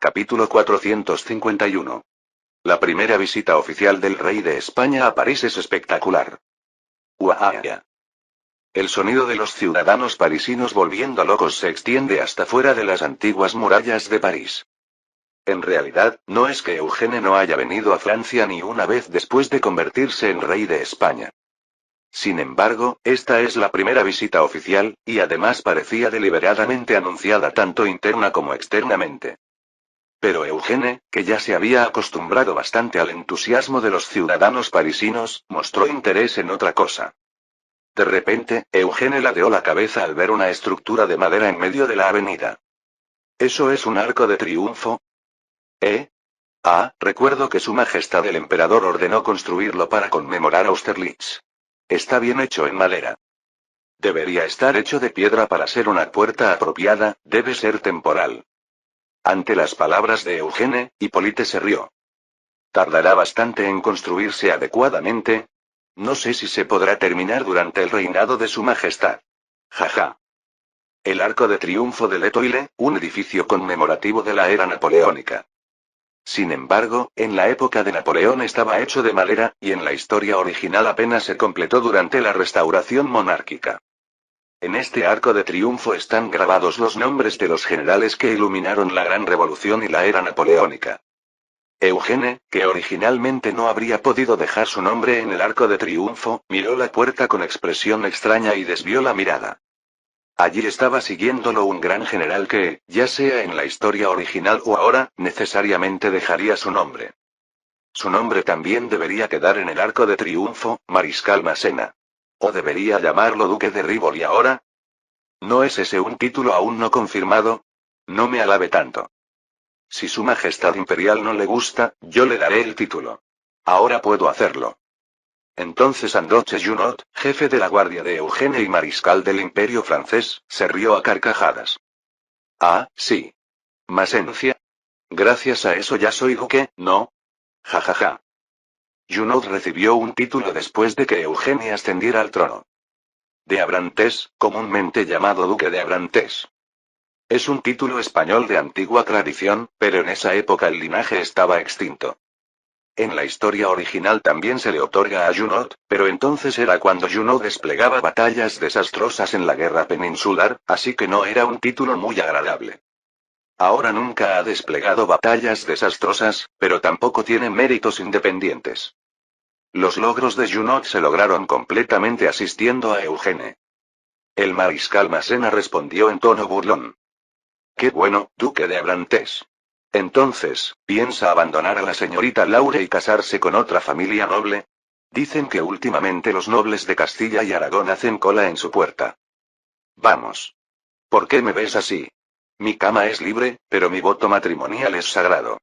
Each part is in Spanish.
Capítulo 451. La primera visita oficial del rey de España a París es espectacular. ¡Uaja! El sonido de los ciudadanos parisinos volviendo locos se extiende hasta fuera de las antiguas murallas de París. En realidad, no es que Eugene no haya venido a Francia ni una vez después de convertirse en rey de España. Sin embargo, esta es la primera visita oficial, y además parecía deliberadamente anunciada tanto interna como externamente. Pero Eugene, que ya se había acostumbrado bastante al entusiasmo de los ciudadanos parisinos, mostró interés en otra cosa. De repente, Eugene ladeó la cabeza al ver una estructura de madera en medio de la avenida. ¿Eso es un arco de triunfo? Recuerdo que Su Majestad el Emperador ordenó construirlo para conmemorar Austerlitz. Está bien hecho en madera. Debería estar hecho de piedra para ser una puerta apropiada, debe ser temporal. Ante las palabras de Eugene, Hippolyte se rió. ¿Tardará bastante en construirse adecuadamente? No sé si se podrá terminar durante el reinado de Su Majestad. Jaja. El Arco de Triunfo de l'Étoile, un edificio conmemorativo de la era napoleónica. Sin embargo, en la época de Napoleón estaba hecho de madera, y en la historia original apenas se completó durante la restauración monárquica. En este arco de triunfo están grabados los nombres de los generales que iluminaron la Gran Revolución y la era napoleónica. Eugene, que originalmente no habría podido dejar su nombre en el arco de triunfo, miró la puerta con expresión extraña y desvió la mirada. Allí estaba siguiéndolo un gran general que, ya sea en la historia original o ahora, necesariamente dejaría su nombre. Su nombre también debería quedar en el arco de triunfo, Mariscal Massena. ¿O debería llamarlo Duque de Rivoli ahora? ¿No es ese un título aún no confirmado? No me alabe tanto. Si Su Majestad Imperial no le gusta, yo le daré el título. Ahora puedo hacerlo. Entonces Andoche Junot, jefe de la guardia de Eugene y mariscal del Imperio francés, se rió a carcajadas. Ah, sí. Masencia. Gracias a eso ya soy duque, ¿no? Jajaja. Junot recibió un título después de que Eugene ascendiera al trono. De Abrantes, comúnmente llamado Duque de Abrantes. Es un título español de antigua tradición, pero en esa época el linaje estaba extinto. En la historia original también se le otorga a Junot, pero entonces era cuando Junot desplegaba batallas desastrosas en la guerra peninsular, así que no era un título muy agradable. Ahora nunca ha desplegado batallas desastrosas, pero tampoco tiene méritos independientes. Los logros de Junot se lograron completamente asistiendo a Eugene. El mariscal Massena respondió en tono burlón. Qué bueno, duque de Abrantes. Entonces, ¿piensa abandonar a la señorita Laure y casarse con otra familia noble? Dicen que últimamente los nobles de Castilla y Aragón hacen cola en su puerta. Vamos. ¿Por qué me ves así? Mi cama es libre, pero mi voto matrimonial es sagrado.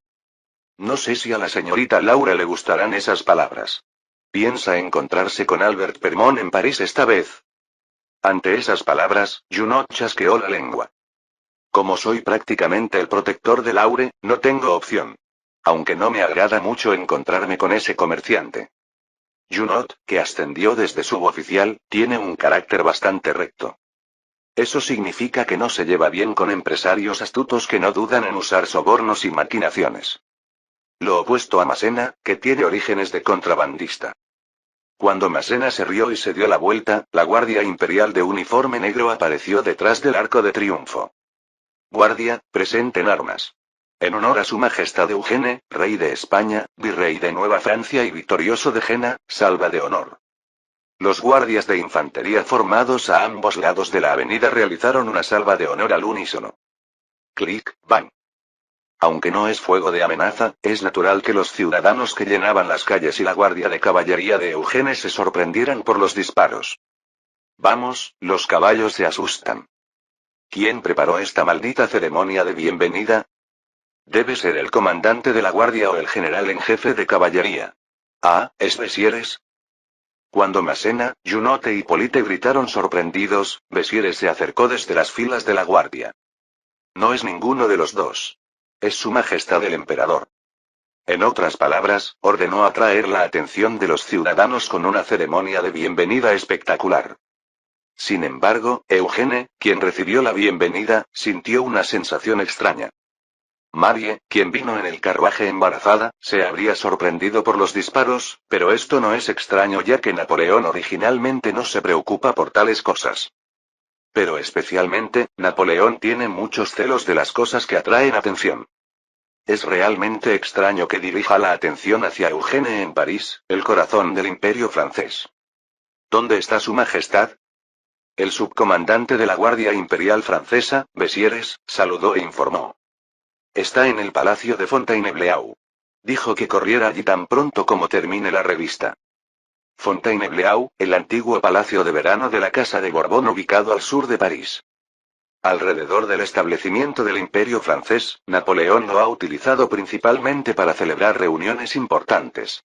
No sé si a la señorita Laura le gustarán esas palabras. ¿Piensa encontrarse con Albert Permón en París esta vez? Ante esas palabras, Junot chasqueó la lengua. Como soy prácticamente el protector de Laure, no tengo opción. Aunque no me agrada mucho encontrarme con ese comerciante. Junot, que ascendió desde suboficial, tiene un carácter bastante recto. Eso significa que no se lleva bien con empresarios astutos que no dudan en usar sobornos y maquinaciones. Lo opuesto a Massena, que tiene orígenes de contrabandista. Cuando Massena se rió y se dio la vuelta, la guardia imperial de uniforme negro apareció detrás del arco de triunfo. Guardia, presenten armas. En honor a Su Majestad Eugene, rey de España, virrey de Nueva Francia y victorioso de Jena, salva de honor. Los guardias de infantería formados a ambos lados de la avenida realizaron una salva de honor al unísono. Clic, bang. Aunque no es fuego de amenaza, es natural que los ciudadanos que llenaban las calles y la guardia de caballería de Eugene se sorprendieran por los disparos. Vamos, los caballos se asustan. ¿Quién preparó esta maldita ceremonia de bienvenida? Debe ser el comandante de la guardia o el general en jefe de caballería. Ah, ¿es Bessieres? Cuando Massena, Junot e Hippolyte gritaron sorprendidos, Bessieres se acercó desde las filas de la guardia. No es ninguno de los dos. Es Su Majestad el Emperador. En otras palabras, ordenó atraer la atención de los ciudadanos con una ceremonia de bienvenida espectacular. Sin embargo, Eugene, quien recibió la bienvenida, sintió una sensación extraña. Marie, quien vino en el carruaje embarazada, se habría sorprendido por los disparos, pero esto no es extraño ya que Napoleón originalmente no se preocupa por tales cosas. Pero especialmente, Napoleón tiene muchos celos de las cosas que atraen atención. Es realmente extraño que dirija la atención hacia Eugene en París, el corazón del Imperio francés. ¿Dónde está Su Majestad? El subcomandante de la Guardia Imperial Francesa, Bessieres, saludó e informó. Está en el palacio de Fontainebleau. Dijo que corriera allí tan pronto como termine la revista. Fontainebleau, el antiguo palacio de verano de la Casa de Borbón ubicado al sur de París. Alrededor del establecimiento del Imperio francés, Napoleón lo ha utilizado principalmente para celebrar reuniones importantes.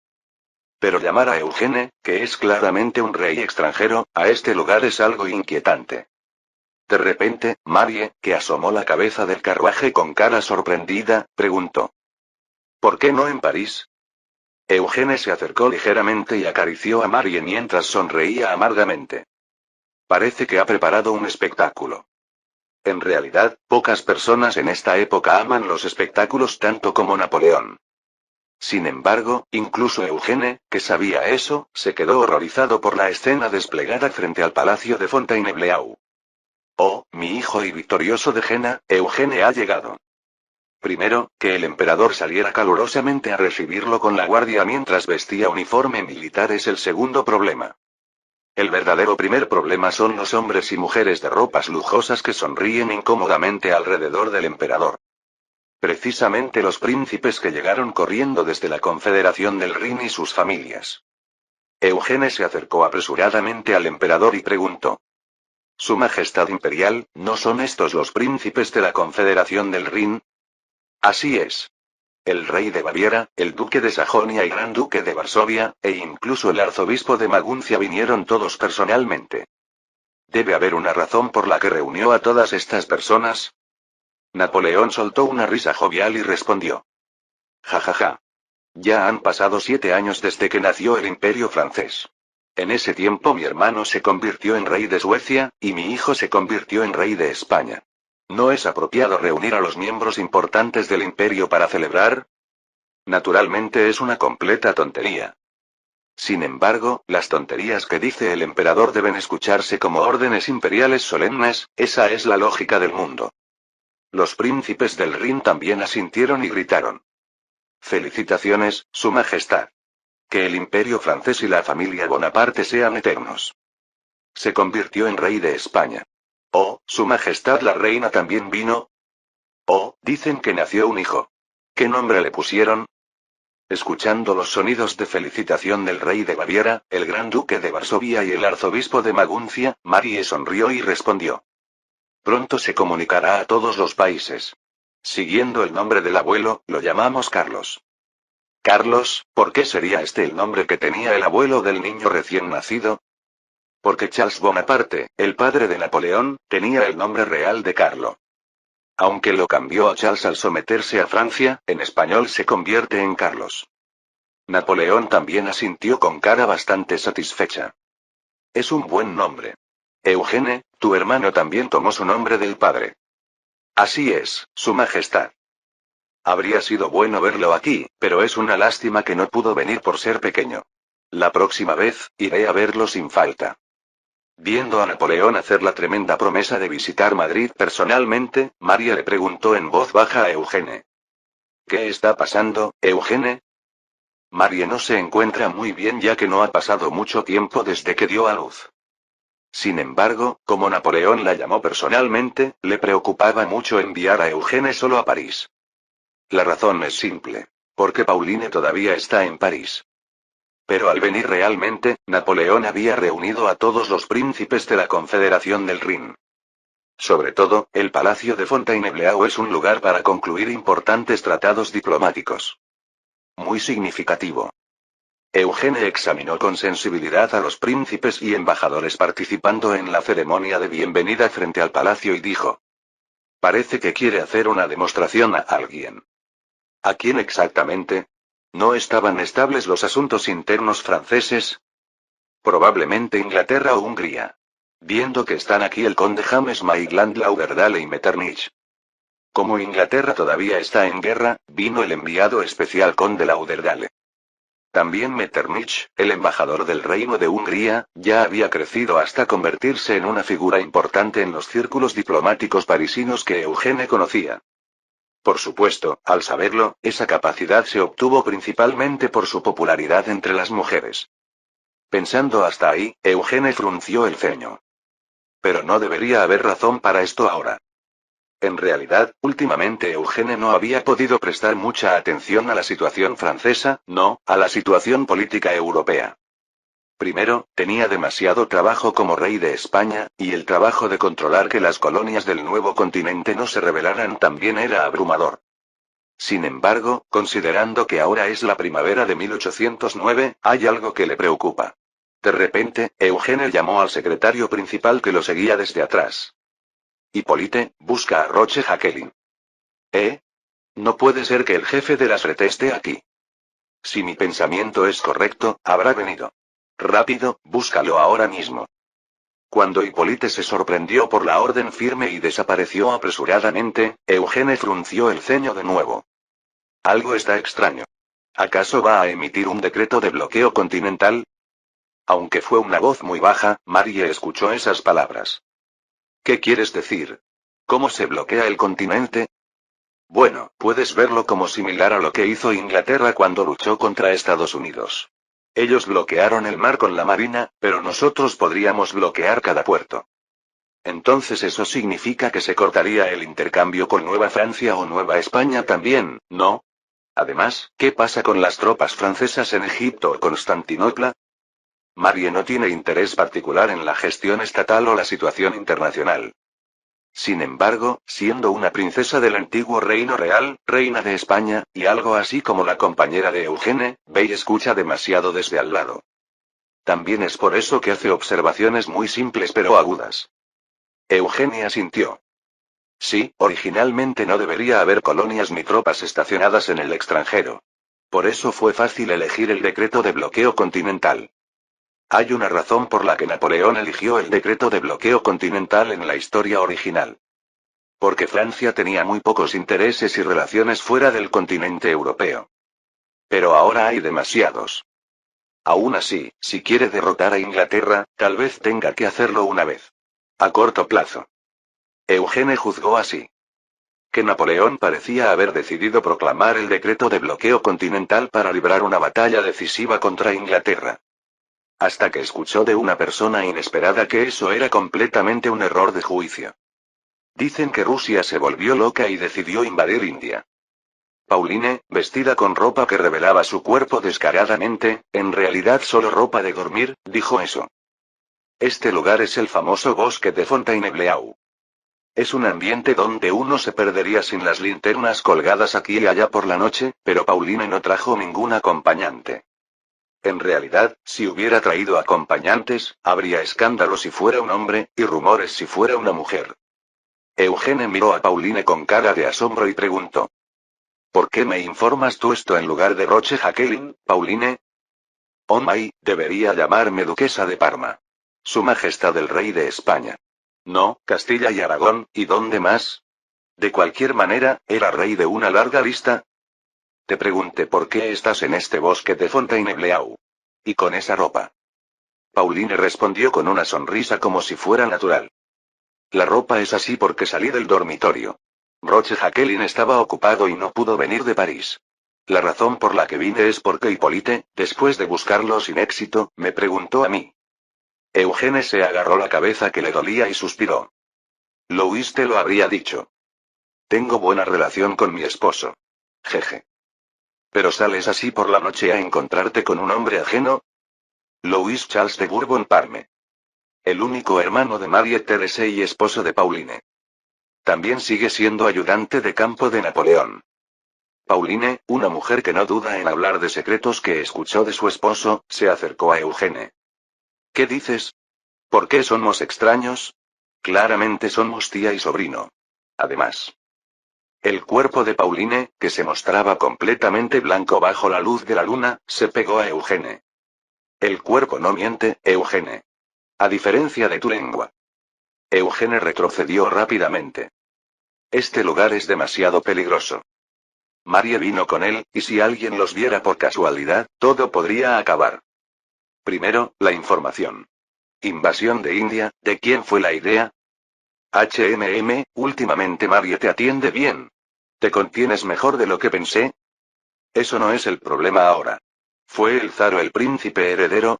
Pero llamar a Eugene, que es claramente un rey extranjero, a este lugar es algo inquietante. De repente, Marie, que asomó la cabeza del carruaje con cara sorprendida, preguntó. ¿Por qué no en París? Eugene se acercó ligeramente y acarició a Marie mientras sonreía amargamente. Parece que ha preparado un espectáculo. En realidad, pocas personas en esta época aman los espectáculos tanto como Napoleón. Sin embargo, incluso Eugene, que sabía eso, se quedó horrorizado por la escena desplegada frente al palacio de Fontainebleau. Oh, mi hijo y victorioso de Jena, Eugene ha llegado. Primero, que el emperador saliera calurosamente a recibirlo con la guardia mientras vestía uniforme militar es el segundo problema. El verdadero primer problema son los hombres y mujeres de ropas lujosas que sonríen incómodamente alrededor del emperador. Precisamente los príncipes que llegaron corriendo desde la Confederación del Rin y sus familias. Eugene se acercó apresuradamente al emperador y preguntó. Su Majestad Imperial, ¿no son estos los príncipes de la Confederación del Rin? Así es. El rey de Baviera, el duque de Sajonia y gran duque de Varsovia, e incluso el arzobispo de Maguncia vinieron todos personalmente. ¿Debe haber una razón por la que reunió a todas estas personas? Napoleón soltó una risa jovial y respondió. Ja ja ja. Ya han pasado 7 años desde que nació el Imperio francés. En ese tiempo mi hermano se convirtió en rey de Suecia, y mi hijo se convirtió en rey de España. ¿No es apropiado reunir a los miembros importantes del imperio para celebrar? Naturalmente es una completa tontería. Sin embargo, las tonterías que dice el emperador deben escucharse como órdenes imperiales solemnes, esa es la lógica del mundo. Los príncipes del Rin también asintieron y gritaron. Felicitaciones, Su Majestad. Que el imperio francés y la familia Bonaparte sean eternos. Se convirtió en rey de España. Oh, Su Majestad la reina también vino. Oh, dicen que nació un hijo. ¿Qué nombre le pusieron? Escuchando los sonidos de felicitación del rey de Baviera, el gran duque de Varsovia y el arzobispo de Maguncia, Marie sonrió y respondió. Pronto se comunicará a todos los países. Siguiendo el nombre del abuelo, lo llamamos Carlos. Carlos, ¿por qué sería este el nombre que tenía el abuelo del niño recién nacido? Porque Charles Bonaparte, el padre de Napoleón, tenía el nombre real de Carlo. Aunque lo cambió a Charles al someterse a Francia, en español se convierte en Carlos. Napoleón también asintió con cara bastante satisfecha. Es un buen nombre. Eugene, tu hermano también tomó su nombre del padre. Así es, Su Majestad. Habría sido bueno verlo aquí, pero es una lástima que no pudo venir por ser pequeño. La próxima vez, iré a verlo sin falta. Viendo a Napoleón hacer la tremenda promesa de visitar Madrid personalmente, María le preguntó en voz baja a Eugene. ¿Qué está pasando, Eugene? Marie no se encuentra muy bien ya que no ha pasado mucho tiempo desde que dio a luz. Sin embargo, como Napoleón la llamó personalmente, le preocupaba mucho enviar a Eugene solo a París. La razón es simple. Porque Pauline todavía está en París. Pero al venir realmente, Napoleón había reunido a todos los príncipes de la Confederación del Rin. Sobre todo, el Palacio de Fontainebleau es un lugar para concluir importantes tratados diplomáticos. Muy significativo. Eugene examinó con sensibilidad a los príncipes y embajadores participando en la ceremonia de bienvenida frente al palacio y dijo. Parece que quiere hacer una demostración a alguien. ¿A quién exactamente? ¿No estaban estables los asuntos internos franceses? Probablemente Inglaterra o Hungría. Viendo que están aquí el conde James Maitland Lauderdale y Metternich. Como Inglaterra todavía está en guerra, vino el enviado especial conde Lauderdale. También Metternich, el embajador del Reino de Hungría, ya había crecido hasta convertirse en una figura importante en los círculos diplomáticos parisinos que Eugene conocía. Por supuesto, al saberlo, esa capacidad se obtuvo principalmente por su popularidad entre las mujeres. Pensando hasta ahí, Eugene frunció el ceño. Pero no debería haber razón para esto ahora. En realidad, últimamente Eugene no había podido prestar mucha atención a la situación francesa, no, a la situación política europea. Primero, tenía demasiado trabajo como rey de España, y el trabajo de controlar que las colonias del nuevo continente no se rebelaran también era abrumador. Sin embargo, considerando que ahora es la primavera de 1809, hay algo que le preocupa. De repente, Eugene llamó al secretario principal que lo seguía desde atrás. Hippolyte, busca a Roche Jacqueline. ¿Eh? No puede ser que el jefe de la Frete esté aquí. Si mi pensamiento es correcto, habrá venido. Rápido, búscalo ahora mismo. Cuando Hippolyte se sorprendió por la orden firme y desapareció apresuradamente, Eugene frunció el ceño de nuevo. Algo está extraño. ¿Acaso va a emitir un decreto de bloqueo continental? Aunque fue una voz muy baja, Marie escuchó esas palabras. ¿Qué quieres decir? ¿Cómo se bloquea el continente? Bueno, puedes verlo como similar a lo que hizo Inglaterra cuando luchó contra Estados Unidos. Ellos bloquearon el mar con la marina, pero nosotros podríamos bloquear cada puerto. Entonces eso significa que se cortaría el intercambio con Nueva Francia o Nueva España también, ¿no? Además, ¿qué pasa con las tropas francesas en Egipto o Constantinopla? Marie no tiene interés particular en la gestión estatal o la situación internacional. Sin embargo, siendo una princesa del antiguo reino real, reina de España, y algo así como la compañera de Eugene, ve y escucha demasiado desde al lado. También es por eso que hace observaciones muy simples pero agudas. Eugenia asintió. Sí, originalmente no debería haber colonias ni tropas estacionadas en el extranjero. Por eso fue fácil elegir el decreto de bloqueo continental. Hay una razón por la que Napoleón eligió el decreto de bloqueo continental en la historia original. Porque Francia tenía muy pocos intereses y relaciones fuera del continente europeo. Pero ahora hay demasiados. Aún así, si quiere derrotar a Inglaterra, tal vez tenga que hacerlo una vez. A corto plazo. Eugene juzgó así. Que Napoleón parecía haber decidido proclamar el decreto de bloqueo continental para librar una batalla decisiva contra Inglaterra. Hasta que escuchó de una persona inesperada que eso era completamente un error de juicio. Dicen que Rusia se volvió loca y decidió invadir India. Pauline, vestida con ropa que revelaba su cuerpo descaradamente, en realidad solo ropa de dormir, dijo eso. Este lugar es el famoso bosque de Fontainebleau. Es un ambiente donde uno se perdería sin las linternas colgadas aquí y allá por la noche, pero Pauline no trajo ningún acompañante. En realidad, si hubiera traído acompañantes, habría escándalo si fuera un hombre, y rumores si fuera una mujer. Eugene miró a Pauline con cara de asombro y preguntó. ¿Por qué me informas tú esto en lugar de Roche Jacqueline, Pauline? Oh my, debería llamarme duquesa de Parma. Su Majestad el Rey de España. No, Castilla y Aragón, ¿y dónde más? De cualquier manera, ¿era rey de una larga lista? Te pregunté por qué estás en este bosque de Fontainebleau. Y con esa ropa. Pauline respondió con una sonrisa como si fuera natural. La ropa es así porque salí del dormitorio. Roche Jacqueline estaba ocupado y no pudo venir de París. La razón por la que vine es porque Hippolyte, después de buscarlo sin éxito, me preguntó a mí. Eugene se agarró la cabeza que le dolía y suspiró. Louis te lo habría dicho. Tengo buena relación con mi esposo. Jeje. ¿Pero sales así por la noche a encontrarte con un hombre ajeno? Louis Charles de Bourbon-Parme. El único hermano de Marie Thérèse y esposo de Pauline. También sigue siendo ayudante de campo de Napoleón. Pauline, una mujer que no duda en hablar de secretos que escuchó de su esposo, se acercó a Eugene. ¿Qué dices? ¿Por qué somos extraños? Claramente somos tía y sobrino. Además. El cuerpo de Pauline, que se mostraba completamente blanco bajo la luz de la luna, se pegó a Eugene. El cuerpo no miente, Eugene. A diferencia de tu lengua. Eugene retrocedió rápidamente. Este lugar es demasiado peligroso. Marie vino con él, y si alguien los viera por casualidad, todo podría acabar. Primero, la información. Invasión de India, ¿de quién fue la idea? Últimamente Marie te atiende bien. ¿Te contienes mejor de lo que pensé? Eso no es el problema ahora. ¿Fue el zar o el príncipe heredero?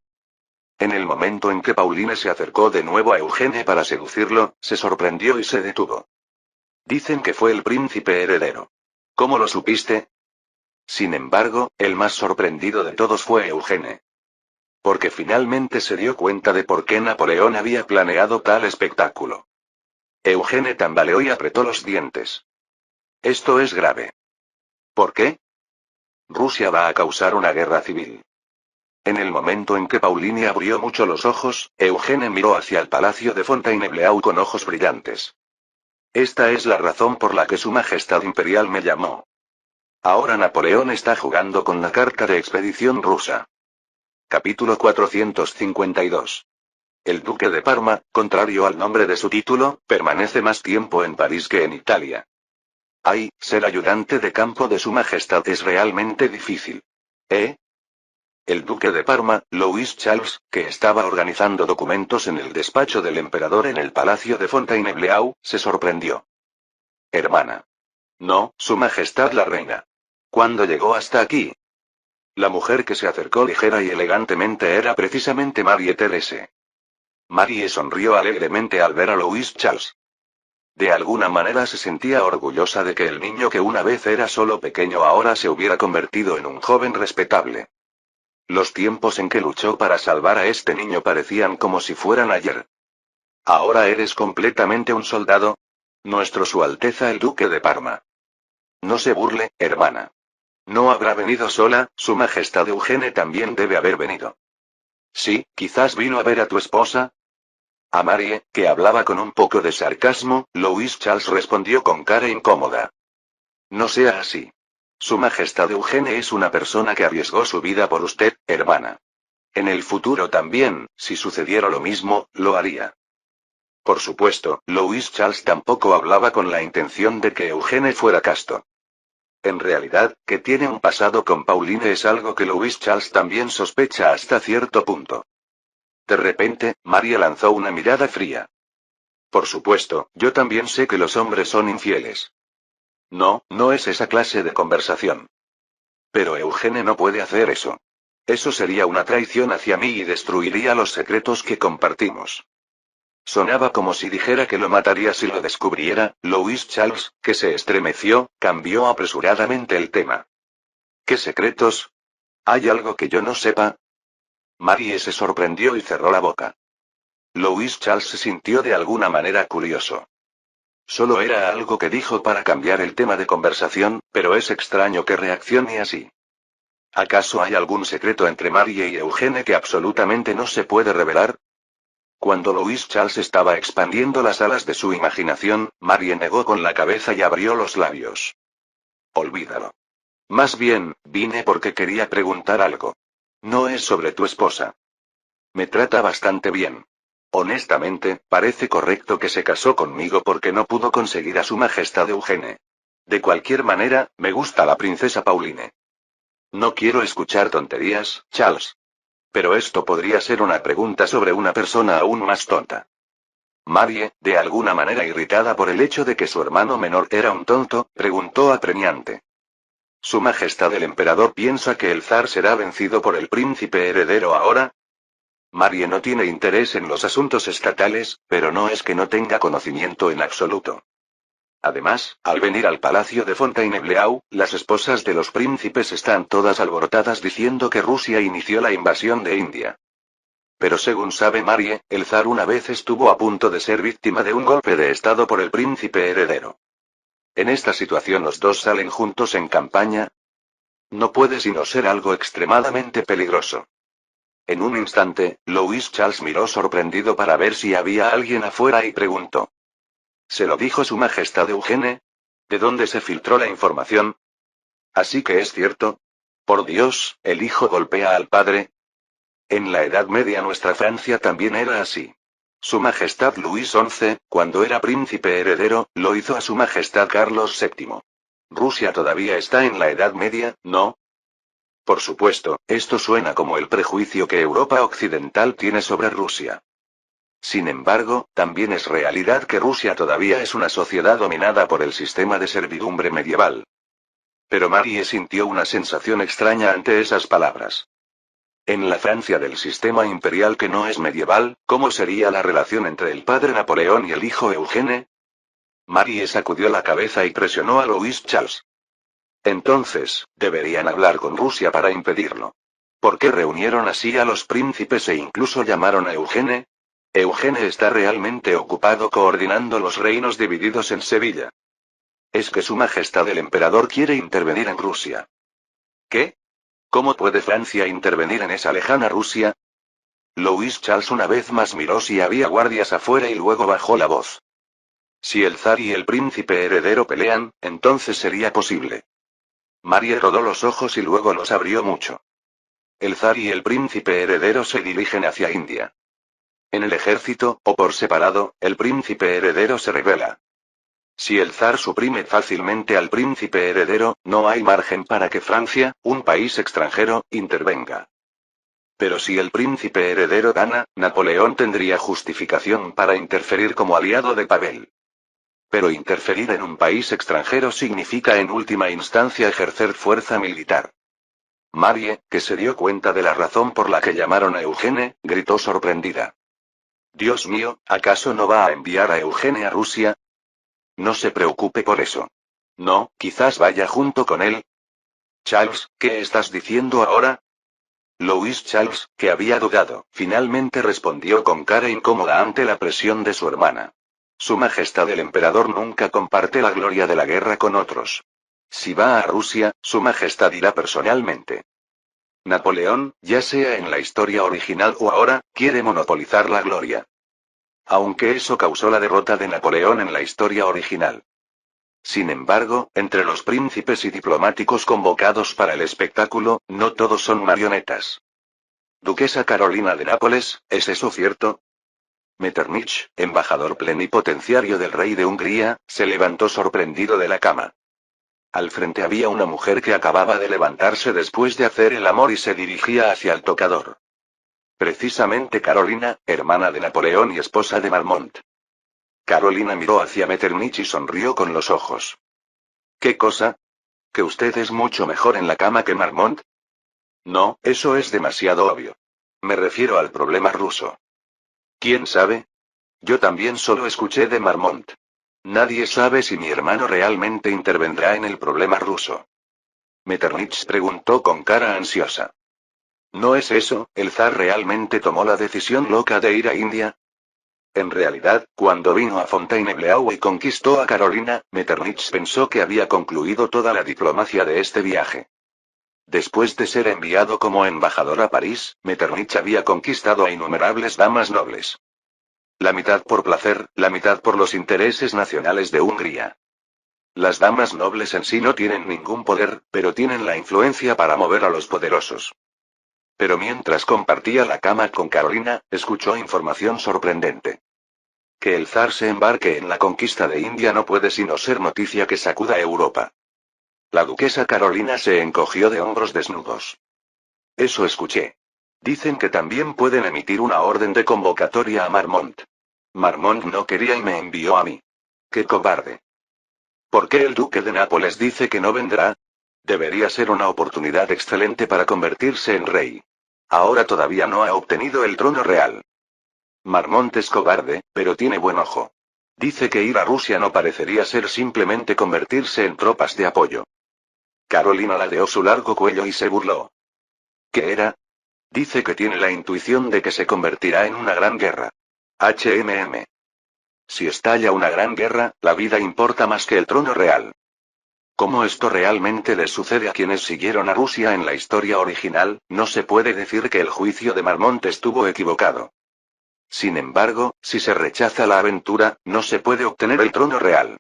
En el momento en que Pauline se acercó de nuevo a Eugene para seducirlo, se sorprendió y se detuvo. Dicen que fue el príncipe heredero. ¿Cómo lo supiste? Sin embargo, el más sorprendido de todos fue Eugene. Porque finalmente se dio cuenta de por qué Napoleón había planeado tal espectáculo. Eugene tambaleó y apretó los dientes. Esto es grave. ¿Por qué? Rusia va a causar una guerra civil. En el momento en que Pauline abrió mucho los ojos, Eugene miró hacia el palacio de Fontainebleau con ojos brillantes. Esta es la razón por la que Su Majestad Imperial me llamó. Ahora Napoleón está jugando con la carta de expedición rusa. Capítulo 452. El duque de Parma, contrario al nombre de su título, permanece más tiempo en París que en Italia. Ay, ser ayudante de campo de Su Majestad es realmente difícil. ¿Eh? El duque de Parma, Louis Charles, que estaba organizando documentos en el despacho del emperador en el palacio de Fontainebleau, se sorprendió. Hermana. No, Su Majestad la reina. ¿Cuándo llegó hasta aquí? La mujer que se acercó ligera y elegantemente era precisamente Marie Therese. Marie sonrió alegremente al ver a Louis Charles. De alguna manera se sentía orgullosa de que el niño que una vez era solo pequeño ahora se hubiera convertido en un joven respetable. Los tiempos en que luchó para salvar a este niño parecían como si fueran ayer. ¿Ahora eres completamente un soldado? Nuestro Su Alteza el Duque de Parma. No se burle, hermana. No habrá venido sola, Su Majestad Eugene también debe haber venido. Sí, quizás vino a ver a tu esposa. A Marie, que hablaba con un poco de sarcasmo, Louis Charles respondió con cara incómoda. No sea así. Su Majestad Eugene es una persona que arriesgó su vida por usted, hermana. En el futuro también, si sucediera lo mismo, lo haría. Por supuesto, Louis Charles tampoco hablaba con la intención de que Eugene fuera casto. En realidad, que tiene un pasado con Pauline es algo que Louis Charles también sospecha hasta cierto punto. De repente, Marie lanzó una mirada fría. Por supuesto, yo también sé que los hombres son infieles. No, no es esa clase de conversación. Pero Eugene no puede hacer eso. Eso sería una traición hacia mí y destruiría los secretos que compartimos. Sonaba como si dijera que lo mataría si lo descubriera. Louis Charles, que se estremeció, cambió apresuradamente el tema. ¿Qué secretos? ¿Hay algo que yo no sepa? Marie se sorprendió y cerró la boca. Louis Charles se sintió de alguna manera curioso. Solo era algo que dijo para cambiar el tema de conversación, pero es extraño que reaccione así. ¿Acaso hay algún secreto entre Marie y Eugene que absolutamente no se puede revelar? Cuando Louis Charles estaba expandiendo las alas de su imaginación, Marie negó con la cabeza y abrió los labios. Olvídalo. Más bien, vine porque quería preguntar algo. No es sobre tu esposa. Me trata bastante bien. Honestamente, parece correcto que se casó conmigo porque no pudo conseguir a Su Majestad Eugene. De cualquier manera, me gusta la princesa Pauline. No quiero escuchar tonterías, Charles. Pero esto podría ser una pregunta sobre una persona aún más tonta. Marie, de alguna manera irritada por el hecho de que su hermano menor era un tonto, preguntó apremiante. ¿Su Majestad el Emperador piensa que el zar será vencido por el príncipe heredero ahora? Marie no tiene interés en los asuntos estatales, pero no es que no tenga conocimiento en absoluto. Además, al venir al palacio de Fontainebleau, las esposas de los príncipes están todas alborotadas diciendo que Rusia inició la invasión de India. Pero según sabe Marie, el zar una vez estuvo a punto de ser víctima de un golpe de estado por el príncipe heredero. En esta situación los dos salen juntos en campaña. No puede sino ser algo extremadamente peligroso. En un instante, Louis Charles miró sorprendido para ver si había alguien afuera y preguntó. ¿Se lo dijo Su Majestad Eugene? ¿De dónde se filtró la información? Así que es cierto. Por Dios, ¿el hijo golpea al padre? En la Edad Media nuestra Francia también era así. Su Majestad Luis XI, cuando era príncipe heredero, lo hizo a Su Majestad Carlos VII. Rusia todavía está en la Edad Media, ¿no? Por supuesto, esto suena como el prejuicio que Europa Occidental tiene sobre Rusia. Sin embargo, también es realidad que Rusia todavía es una sociedad dominada por el sistema de servidumbre medieval. Pero Marie sintió una sensación extraña ante esas palabras. En la Francia del sistema imperial que no es medieval, ¿cómo sería la relación entre el padre Napoleón y el hijo Eugene? Marie sacudió la cabeza y presionó a Louis Charles. Entonces, deberían hablar con Rusia para impedirlo. ¿Por qué reunieron así a los príncipes e incluso llamaron a Eugene? Eugene está realmente ocupado coordinando los reinos divididos en Sevilla. Es que Su Majestad el Emperador quiere intervenir en Rusia. ¿Qué? ¿Cómo puede Francia intervenir en esa lejana Rusia? Louis Charles una vez más miró si había guardias afuera y luego bajó la voz. Si el zar y el príncipe heredero pelean, entonces sería posible. Marie rodó los ojos y luego los abrió mucho. El zar y el príncipe heredero se dirigen hacia India. En el ejército, o por separado, el príncipe heredero se rebela. Si el zar suprime fácilmente al príncipe heredero, no hay margen para que Francia, un país extranjero, intervenga. Pero si el príncipe heredero gana, Napoleón tendría justificación para interferir como aliado de Pavel. Pero interferir en un país extranjero significa en última instancia ejercer fuerza militar. Marie, que se dio cuenta de la razón por la que llamaron a Eugene, gritó sorprendida. Dios mío, ¿acaso no va a enviar a Eugene a Rusia? No se preocupe por eso. No, quizás vaya junto con él. Charles, ¿qué estás diciendo ahora? Louis Charles, que había dudado, finalmente respondió con cara incómoda ante la presión de su hermana. Su Majestad el Emperador nunca comparte la gloria de la guerra con otros. Si va a Rusia, Su Majestad irá personalmente. Napoleón, ya sea en la historia original o ahora, quiere monopolizar la gloria. Aunque eso causó la derrota de Napoleón en la historia original. Sin embargo, entre los príncipes y diplomáticos convocados para el espectáculo, no todos son marionetas. Duquesa Carolina de Nápoles, ¿es eso cierto? Metternich, embajador plenipotenciario del rey de Hungría, se levantó sorprendido de la cama. Al frente había una mujer que acababa de levantarse después de hacer el amor y se dirigía hacia el tocador. Precisamente Carolina, hermana de Napoleón y esposa de Marmont. Carolina miró hacia Metternich y sonrió con los ojos. ¿Qué cosa? ¿Que usted es mucho mejor en la cama que Marmont? No, eso es demasiado obvio. Me refiero al problema ruso. ¿Quién sabe? Yo también solo escuché de Marmont. Nadie sabe si mi hermano realmente intervendrá en el problema ruso. Metternich preguntó con cara ansiosa. ¿No es eso, el zar realmente tomó la decisión loca de ir a India? En realidad, cuando vino a Fontainebleau y conquistó a Carolina, Metternich pensó que había concluido toda la diplomacia de este viaje. Después de ser enviado como embajador a París, Metternich había conquistado a innumerables damas nobles. La mitad por placer, la mitad por los intereses nacionales de Hungría. Las damas nobles en sí no tienen ningún poder, pero tienen la influencia para mover a los poderosos. Pero mientras compartía la cama con Carolina, escuchó información sorprendente. Que el zar se embarque en la conquista de India no puede sino ser noticia que sacuda a Europa. La duquesa Carolina se encogió de hombros desnudos. Eso escuché. Dicen que también pueden emitir una orden de convocatoria a Marmont. Marmont no quería y me envió a mí. ¡Qué cobarde! ¿Por qué el duque de Nápoles dice que no vendrá? Debería ser una oportunidad excelente para convertirse en rey. Ahora todavía no ha obtenido el trono real. Marmont es cobarde, pero tiene buen ojo. Dice que ir a Rusia no parecería ser simplemente convertirse en tropas de apoyo. Carolina ladeó su largo cuello y se burló. ¿Qué era? Dice que tiene la intuición de que se convertirá en una gran guerra. HMM. Si estalla una gran guerra, la vida importa más que el trono real. Como esto realmente les sucede a quienes siguieron a Rusia en la historia original, no se puede decir que el juicio de Marmont estuvo equivocado. Sin embargo, si se rechaza la aventura, no se puede obtener el trono real.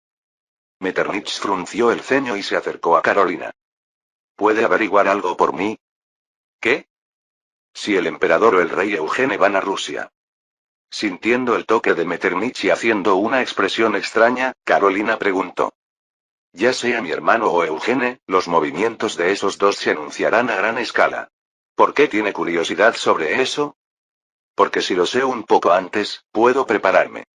Metternich frunció el ceño y se acercó a Carolina. ¿Puede averiguar algo por mí? ¿Qué? Si el emperador o el rey Eugene van a Rusia. Sintiendo el toque de Metternich y haciendo una expresión extraña, Carolina preguntó. Ya sea mi hermano o Eugene, los movimientos de esos dos se anunciarán a gran escala. ¿Por qué tiene curiosidad sobre eso? Porque si lo sé un poco antes, puedo prepararme.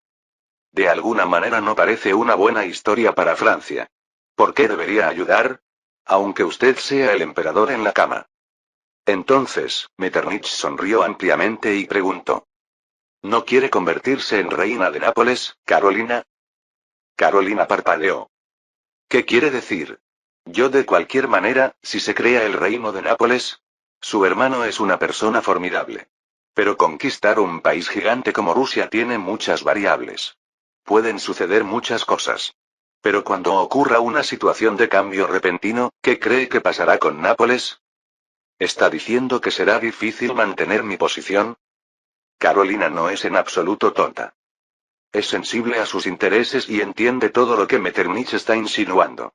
De alguna manera no parece una buena historia para Francia. ¿Por qué debería ayudar? Aunque usted sea el emperador en la cama. Entonces, Metternich sonrió ampliamente y preguntó. ¿No quiere convertirse en reina de Nápoles, Carolina? Carolina parpadeó. ¿Qué quiere decir? Yo de cualquier manera, si se crea el reino de Nápoles. Su hermano es una persona formidable. Pero conquistar un país gigante como Rusia tiene muchas variables. Pueden suceder muchas cosas. Pero cuando ocurra una situación de cambio repentino, ¿qué cree que pasará con Nápoles? ¿Está diciendo que será difícil mantener mi posición? Carolina no es en absoluto tonta. Es sensible a sus intereses y entiende todo lo que Metternich está insinuando.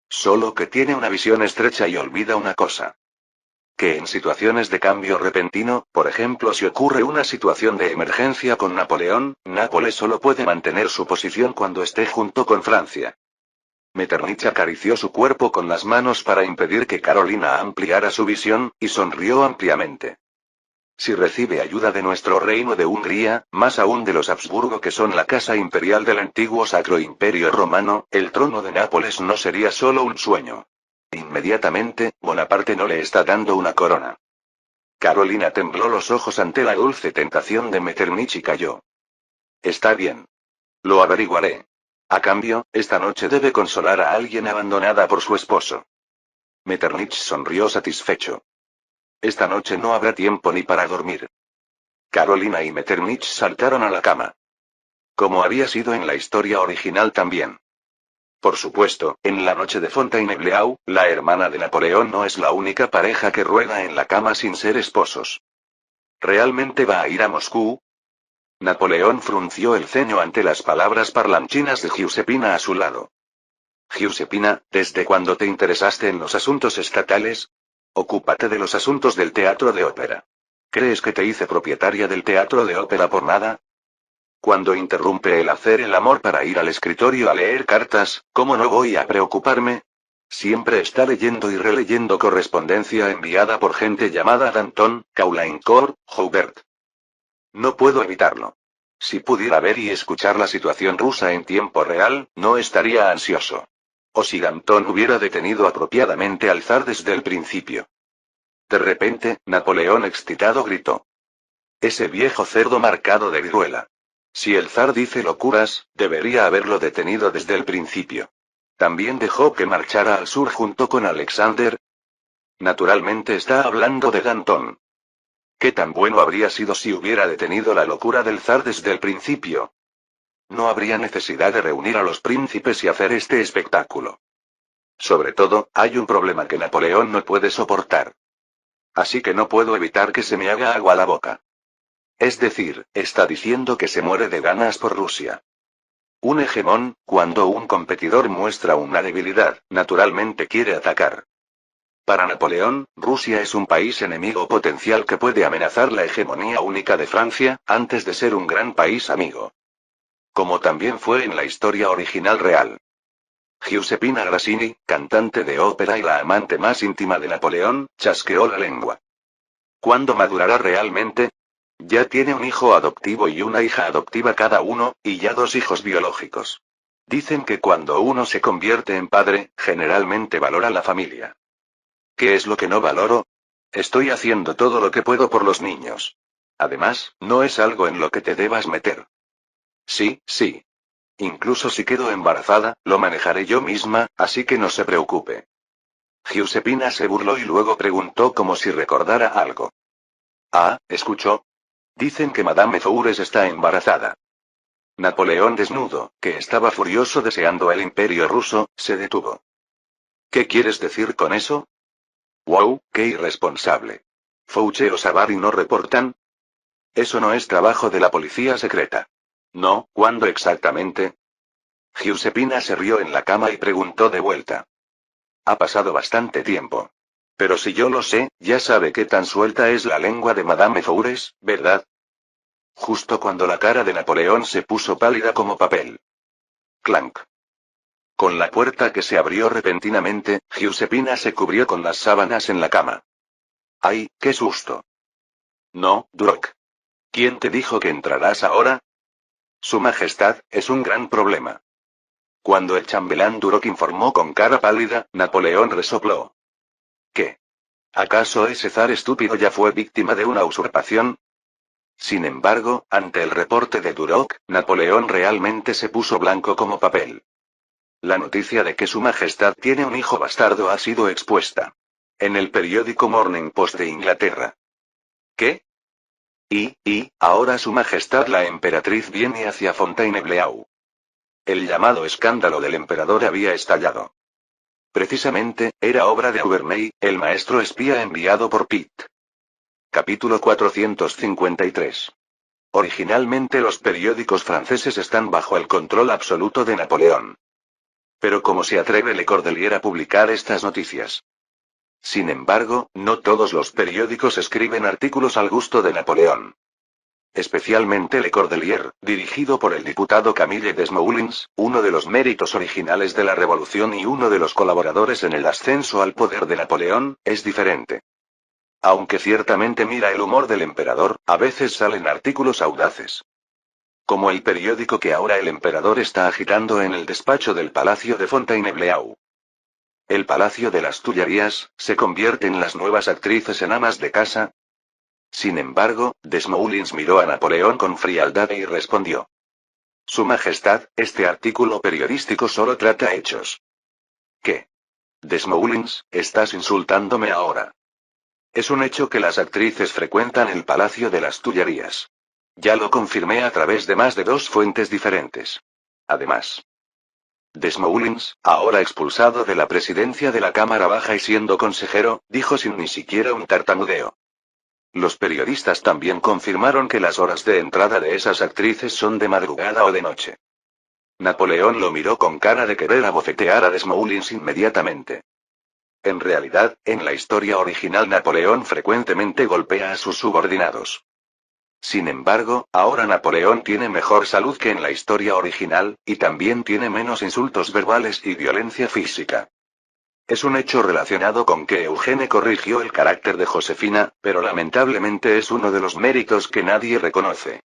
Solo que tiene una visión estrecha y olvida una cosa. Que en situaciones de cambio repentino, por ejemplo si ocurre una situación de emergencia con Napoleón, Nápoles solo puede mantener su posición cuando esté junto con Francia. Metternich acarició su cuerpo con las manos para impedir que Carolina ampliara su visión, y sonrió ampliamente. Si recibe ayuda de nuestro reino de Hungría, más aún de los Habsburgo que son la casa imperial del antiguo Sacro Imperio Romano, el trono de Nápoles no sería solo un sueño. Inmediatamente, Bonaparte no le está dando una corona. Carolina tembló los ojos ante la dulce tentación de Metternich y calló. Está bien. Lo averiguaré. A cambio, esta noche debe consolar a alguien abandonada por su esposo. Metternich sonrió satisfecho. Esta noche no habrá tiempo ni para dormir. Carolina y Metternich saltaron a la cama. Como había sido en la historia original también. Por supuesto, en la noche de Fontainebleau, la hermana de Napoleón no es la única pareja que ruega en la cama sin ser esposos. ¿Realmente va a ir a Moscú? Napoleón frunció el ceño ante las palabras parlanchinas de Giuseppina a su lado. Giuseppina, ¿desde cuándo te interesaste en los asuntos estatales? Ocúpate de los asuntos del teatro de ópera. ¿Crees que te hice propietaria del teatro de ópera por nada? Cuando interrumpe el hacer el amor para ir al escritorio a leer cartas, ¿cómo no voy a preocuparme? Siempre está leyendo y releyendo correspondencia enviada por gente llamada Danton, Caulaincourt, Joubert. No puedo evitarlo. Si pudiera ver y escuchar la situación rusa en tiempo real, no estaría ansioso. O si Danton hubiera detenido apropiadamente al zar desde el principio. De repente, Napoleón excitado gritó. Ese viejo cerdo marcado de viruela. Si el zar dice locuras, debería haberlo detenido desde el principio. ¿También dejó que marchara al sur junto con Alexander? Naturalmente está hablando de Danton. ¿Qué tan bueno habría sido si hubiera detenido la locura del zar desde el principio? No habría necesidad de reunir a los príncipes y hacer este espectáculo. Sobre todo, hay un problema que Napoleón no puede soportar. Así que no puedo evitar que se me haga agua la boca. Es decir, está diciendo que se muere de ganas por Rusia. Un hegemón, cuando un competidor muestra una debilidad, naturalmente quiere atacar. Para Napoleón, Rusia es un país enemigo potencial que puede amenazar la hegemonía única de Francia, antes de ser un gran país amigo. Como también fue en la historia original real. Giuseppina Grassini, cantante de ópera y la amante más íntima de Napoleón, chasqueó la lengua. ¿Cuándo madurará realmente? Ya tiene un hijo adoptivo y una hija adoptiva cada uno, y ya 2 hijos biológicos. Dicen que cuando uno se convierte en padre, generalmente valora la familia. ¿Qué es lo que no valoro? Estoy haciendo todo lo que puedo por los niños. Además, no es algo en lo que te debas meter. Sí, sí. Incluso si quedo embarazada, lo manejaré yo misma, así que no se preocupe. Giuseppina se burló y luego preguntó como si recordara algo. Ah, ¿escuchó? Dicen que Madame Foures está embarazada. Napoleón desnudo, que estaba furioso deseando el imperio ruso, se detuvo. ¿Qué quieres decir con eso? ¡Wow, qué irresponsable! ¿Fouché o Savary no reportan? Eso no es trabajo de la policía secreta. No, ¿cuándo exactamente? Giuseppina se rió en la cama y preguntó de vuelta. Ha pasado bastante tiempo. Pero si yo lo sé, ya sabe qué tan suelta es la lengua de Madame Foures, ¿verdad? justo cuando la cara de Napoleón se puso pálida como papel. Clank. Con la puerta que se abrió repentinamente, Giuseppina se cubrió con las sábanas en la cama. ¡Ay, qué susto! No, Duroc. ¿Quién te dijo que entrarás ahora? Su Majestad, es un gran problema. Cuando el chambelán Duroc informó con cara pálida, Napoleón resopló. ¿Qué? ¿Acaso ese zar estúpido ya fue víctima de una usurpación? Sin embargo, ante el reporte de Duroc, Napoleón realmente se puso blanco como papel. La noticia de que Su Majestad tiene un hijo bastardo ha sido expuesta en el periódico Morning Post de Inglaterra. ¿Qué? Ahora Su Majestad la emperatriz viene hacia Fontainebleau. El llamado escándalo del emperador había estallado. Precisamente, era obra de Auverney, el maestro espía enviado por Pitt. Capítulo 453. Originalmente los periódicos franceses están bajo el control absoluto de Napoleón. Pero ¿cómo se atreve Le Cordelier a publicar estas noticias? Sin embargo, no todos los periódicos escriben artículos al gusto de Napoleón. Especialmente Le Cordelier, dirigido por el diputado Camille Desmoulins, uno de los méritos originales de la revolución y uno de los colaboradores en el ascenso al poder de Napoleón, es diferente. Aunque ciertamente mira el humor del emperador, a veces salen artículos audaces. Como el periódico que ahora el emperador está agitando en el despacho del Palacio de Fontainebleau. El Palacio de las Tullerías, ¿se convierte en las nuevas actrices en amas de casa? Sin embargo, Desmoulins miró a Napoleón con frialdad y respondió. Su Majestad, este artículo periodístico solo trata hechos. ¿Qué? Desmoulins, estás insultándome ahora. Es un hecho que las actrices frecuentan el Palacio de las Tullerías. Ya lo confirmé a través de más de 2 fuentes diferentes. Además, Desmoulins, ahora expulsado de la presidencia de la Cámara Baja y siendo consejero, dijo sin ni siquiera un tartamudeo. Los periodistas también confirmaron que las horas de entrada de esas actrices son de madrugada o de noche. Napoleón lo miró con cara de querer abofetear a Desmoulins inmediatamente. En realidad, en la historia original Napoleón frecuentemente golpea a sus subordinados. Sin embargo, ahora Napoleón tiene mejor salud que en la historia original, y también tiene menos insultos verbales y violencia física. Es un hecho relacionado con que Eugene corrigió el carácter de Josefina, pero lamentablemente es uno de los méritos que nadie reconoce.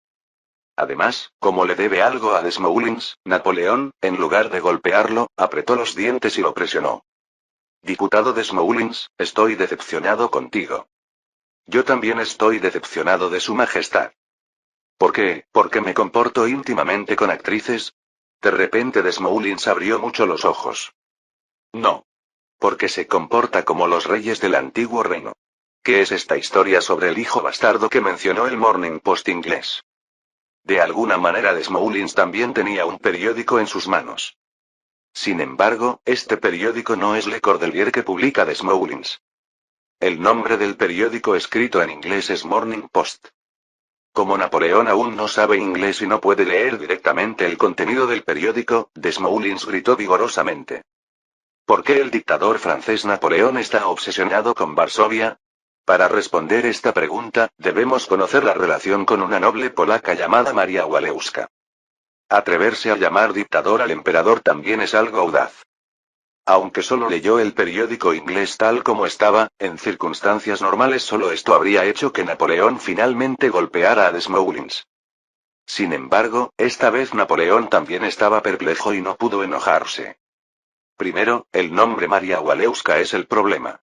Además, como le debe algo a Desmoulins, Napoleón, en lugar de golpearlo, apretó los dientes y lo presionó. Diputado Desmoulins, estoy decepcionado contigo. Yo también estoy decepcionado de Su Majestad. ¿Por qué? ¿Porque me comporto íntimamente con actrices? De repente Desmoulins abrió mucho los ojos. No. Porque se comporta como los reyes del antiguo reino. ¿Qué es esta historia sobre el hijo bastardo que mencionó el Morning Post inglés? De alguna manera Desmoulins también tenía un periódico en sus manos. Sin embargo, este periódico no es Le Cordelier que publica Desmoulins. El nombre del periódico escrito en inglés es Morning Post. Como Napoleón aún no sabe inglés y no puede leer directamente el contenido del periódico, Desmoulins gritó vigorosamente. ¿Por qué el dictador francés Napoleón está obsesionado con Varsovia? Para responder esta pregunta, debemos conocer la relación con una noble polaca llamada Maria Walewska. Atreverse a llamar dictador al emperador también es algo audaz. Aunque solo leyó el periódico inglés tal como estaba, en circunstancias normales solo esto habría hecho que Napoleón finalmente golpeara a Desmoulins. Sin embargo, esta vez Napoleón también estaba perplejo y no pudo enojarse. Primero, el nombre Maria Walewska es el problema.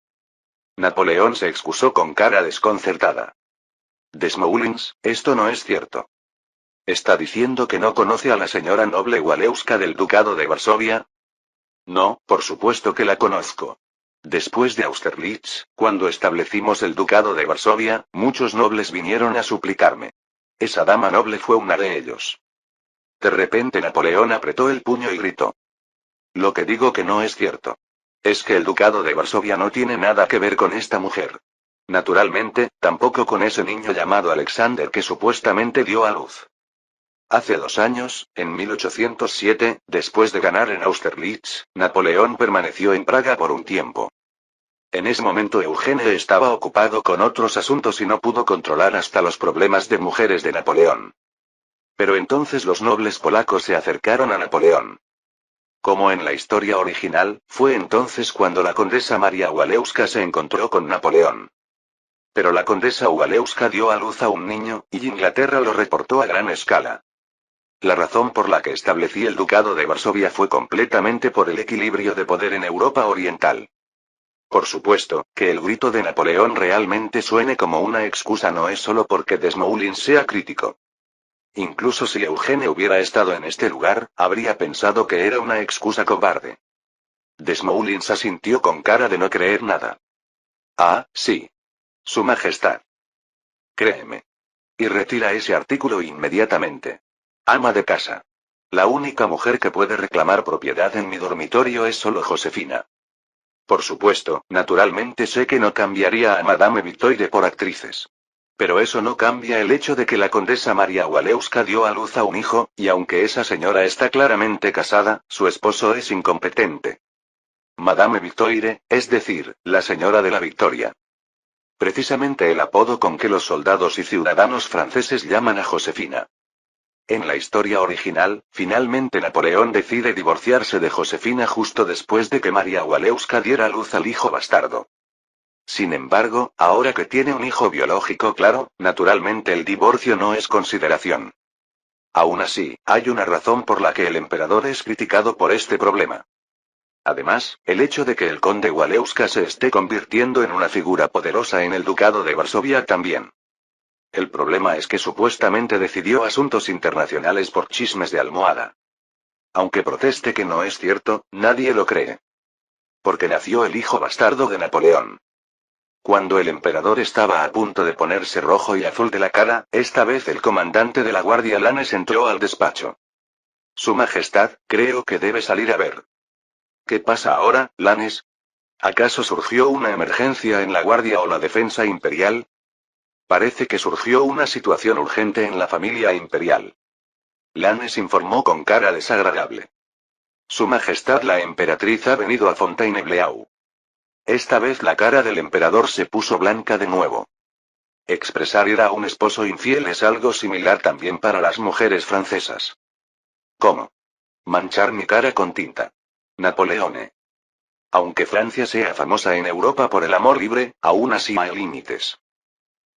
Napoleón se excusó con cara desconcertada. Desmoulins, esto no es cierto. ¿Está diciendo que no conoce a la señora noble Walewska del ducado de Varsovia? No, por supuesto que la conozco. Después de Austerlitz, cuando establecimos el ducado de Varsovia, muchos nobles vinieron a suplicarme. Esa dama noble fue una de ellos. De repente Napoleón apretó el puño y gritó. Lo que digo que no es cierto. Es que el ducado de Varsovia no tiene nada que ver con esta mujer. Naturalmente, tampoco con ese niño llamado Alexander que supuestamente dio a luz. Hace 2 años, en 1807, después de ganar en Austerlitz, Napoleón permaneció en Praga por un tiempo. En ese momento Eugene estaba ocupado con otros asuntos y no pudo controlar hasta los problemas de mujeres de Napoleón. Pero entonces los nobles polacos se acercaron a Napoleón. Como en la historia original, fue entonces cuando la condesa María Walewska se encontró con Napoleón. Pero la condesa Walewska dio a luz a un niño, y Inglaterra lo reportó a gran escala. La razón por la que establecí el Ducado de Varsovia fue completamente por el equilibrio de poder en Europa Oriental. Por supuesto, que el grito de Napoleón realmente suene como una excusa no es solo porque Desmoulins sea crítico. Incluso si Eugene hubiera estado en este lugar, habría pensado que era una excusa cobarde. Desmoulins asintió con cara de no creer nada. Ah, sí. Su Majestad. Créeme. Y retira ese artículo inmediatamente. Ama de casa. La única mujer que puede reclamar propiedad en mi dormitorio es solo Josefina. Por supuesto, naturalmente sé que no cambiaría a Madame Victoire por actrices. Pero eso no cambia el hecho de que la condesa María Walewska dio a luz a un hijo, y aunque esa señora está claramente casada, su esposo es incompetente. Madame Victoire, es decir, la señora de la Victoria. Precisamente el apodo con que los soldados y ciudadanos franceses llaman a Josefina. En la historia original, finalmente Napoleón decide divorciarse de Josefina justo después de que María Walewska diera a luz al hijo bastardo. Sin embargo, ahora que tiene un hijo biológico claro, naturalmente el divorcio no es consideración. Aún así, hay una razón por la que el emperador es criticado por este problema. Además, el hecho de que el conde Walewska se esté convirtiendo en una figura poderosa en el Ducado de Varsovia también. El problema es que supuestamente decidió asuntos internacionales por chismes de almohada. Aunque proteste que no es cierto, nadie lo cree. Porque nació el hijo bastardo de Napoleón. Cuando el emperador estaba a punto de ponerse rojo y azul de la cara, esta vez el comandante de la Guardia Lannes entró al despacho. Su Majestad, creo que debe salir a ver. ¿Qué pasa ahora, Lannes? ¿Acaso surgió una emergencia en la Guardia o la Defensa Imperial? Parece que surgió una situación urgente en la familia imperial. Lannes informó con cara desagradable. Su Majestad la Emperatriz ha venido a Fontainebleau. Esta vez la cara del emperador se puso blanca de nuevo. Expresar ir a un esposo infiel es algo similar también para las mujeres francesas. ¿Cómo? Manchar mi cara con tinta. Napoleone. Aunque Francia sea famosa en Europa por el amor libre, aún así hay límites.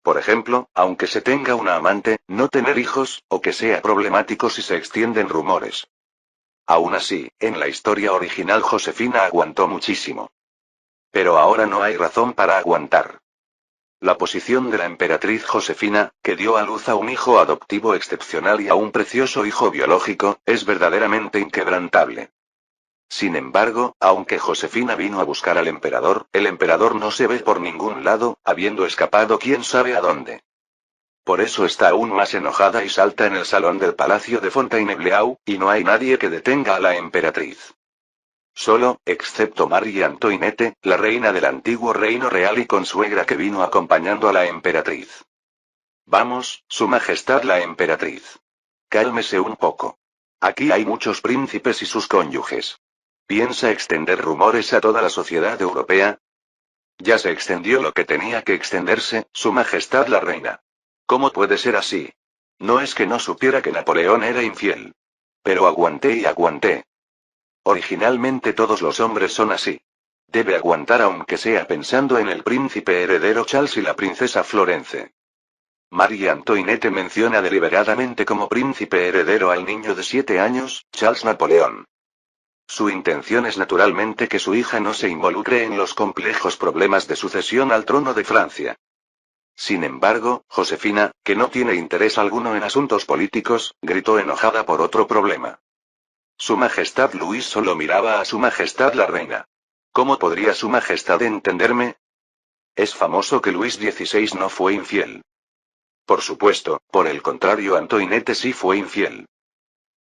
Por ejemplo, aunque se tenga una amante, no tener hijos, o que sea problemático si se extienden rumores. Aún así, en la historia original Josefina aguantó muchísimo. Pero ahora no hay razón para aguantar. La posición de la emperatriz Josefina, que dio a luz a un hijo adoptivo excepcional y a un precioso hijo biológico, es verdaderamente inquebrantable. Sin embargo, aunque Josefina vino a buscar al emperador, el emperador no se ve por ningún lado, habiendo escapado quién sabe a dónde. Por eso está aún más enojada y salta en el salón del palacio de Fontainebleau, y no hay nadie que detenga a la emperatriz. Solo, excepto Marie Antoinette, la reina del antiguo reino real y consuegra que vino acompañando a la emperatriz. Vamos, Su Majestad la emperatriz. Cálmese un poco. Aquí hay muchos príncipes y sus cónyuges. ¿Piensa extender rumores a toda la sociedad europea? Ya se extendió lo que tenía que extenderse, Su Majestad la reina. ¿Cómo puede ser así? No es que no supiera que Napoleón era infiel. Pero aguanté y aguanté. Originalmente todos los hombres son así. Debe aguantar aunque sea pensando en el príncipe heredero Charles y la princesa Florence. Marie Antoinette menciona deliberadamente como príncipe heredero al niño de 7 años, Charles Napoleón. Su intención es naturalmente que su hija no se involucre en los complejos problemas de sucesión al trono de Francia. Sin embargo, Josefina, que no tiene interés alguno en asuntos políticos, gritó enojada por otro problema. Su Majestad Luis solo miraba a Su Majestad la reina. ¿Cómo podría Su Majestad entenderme? Es famoso que Luis XVI no fue infiel. Por supuesto, por el contrario Antoinette sí fue infiel.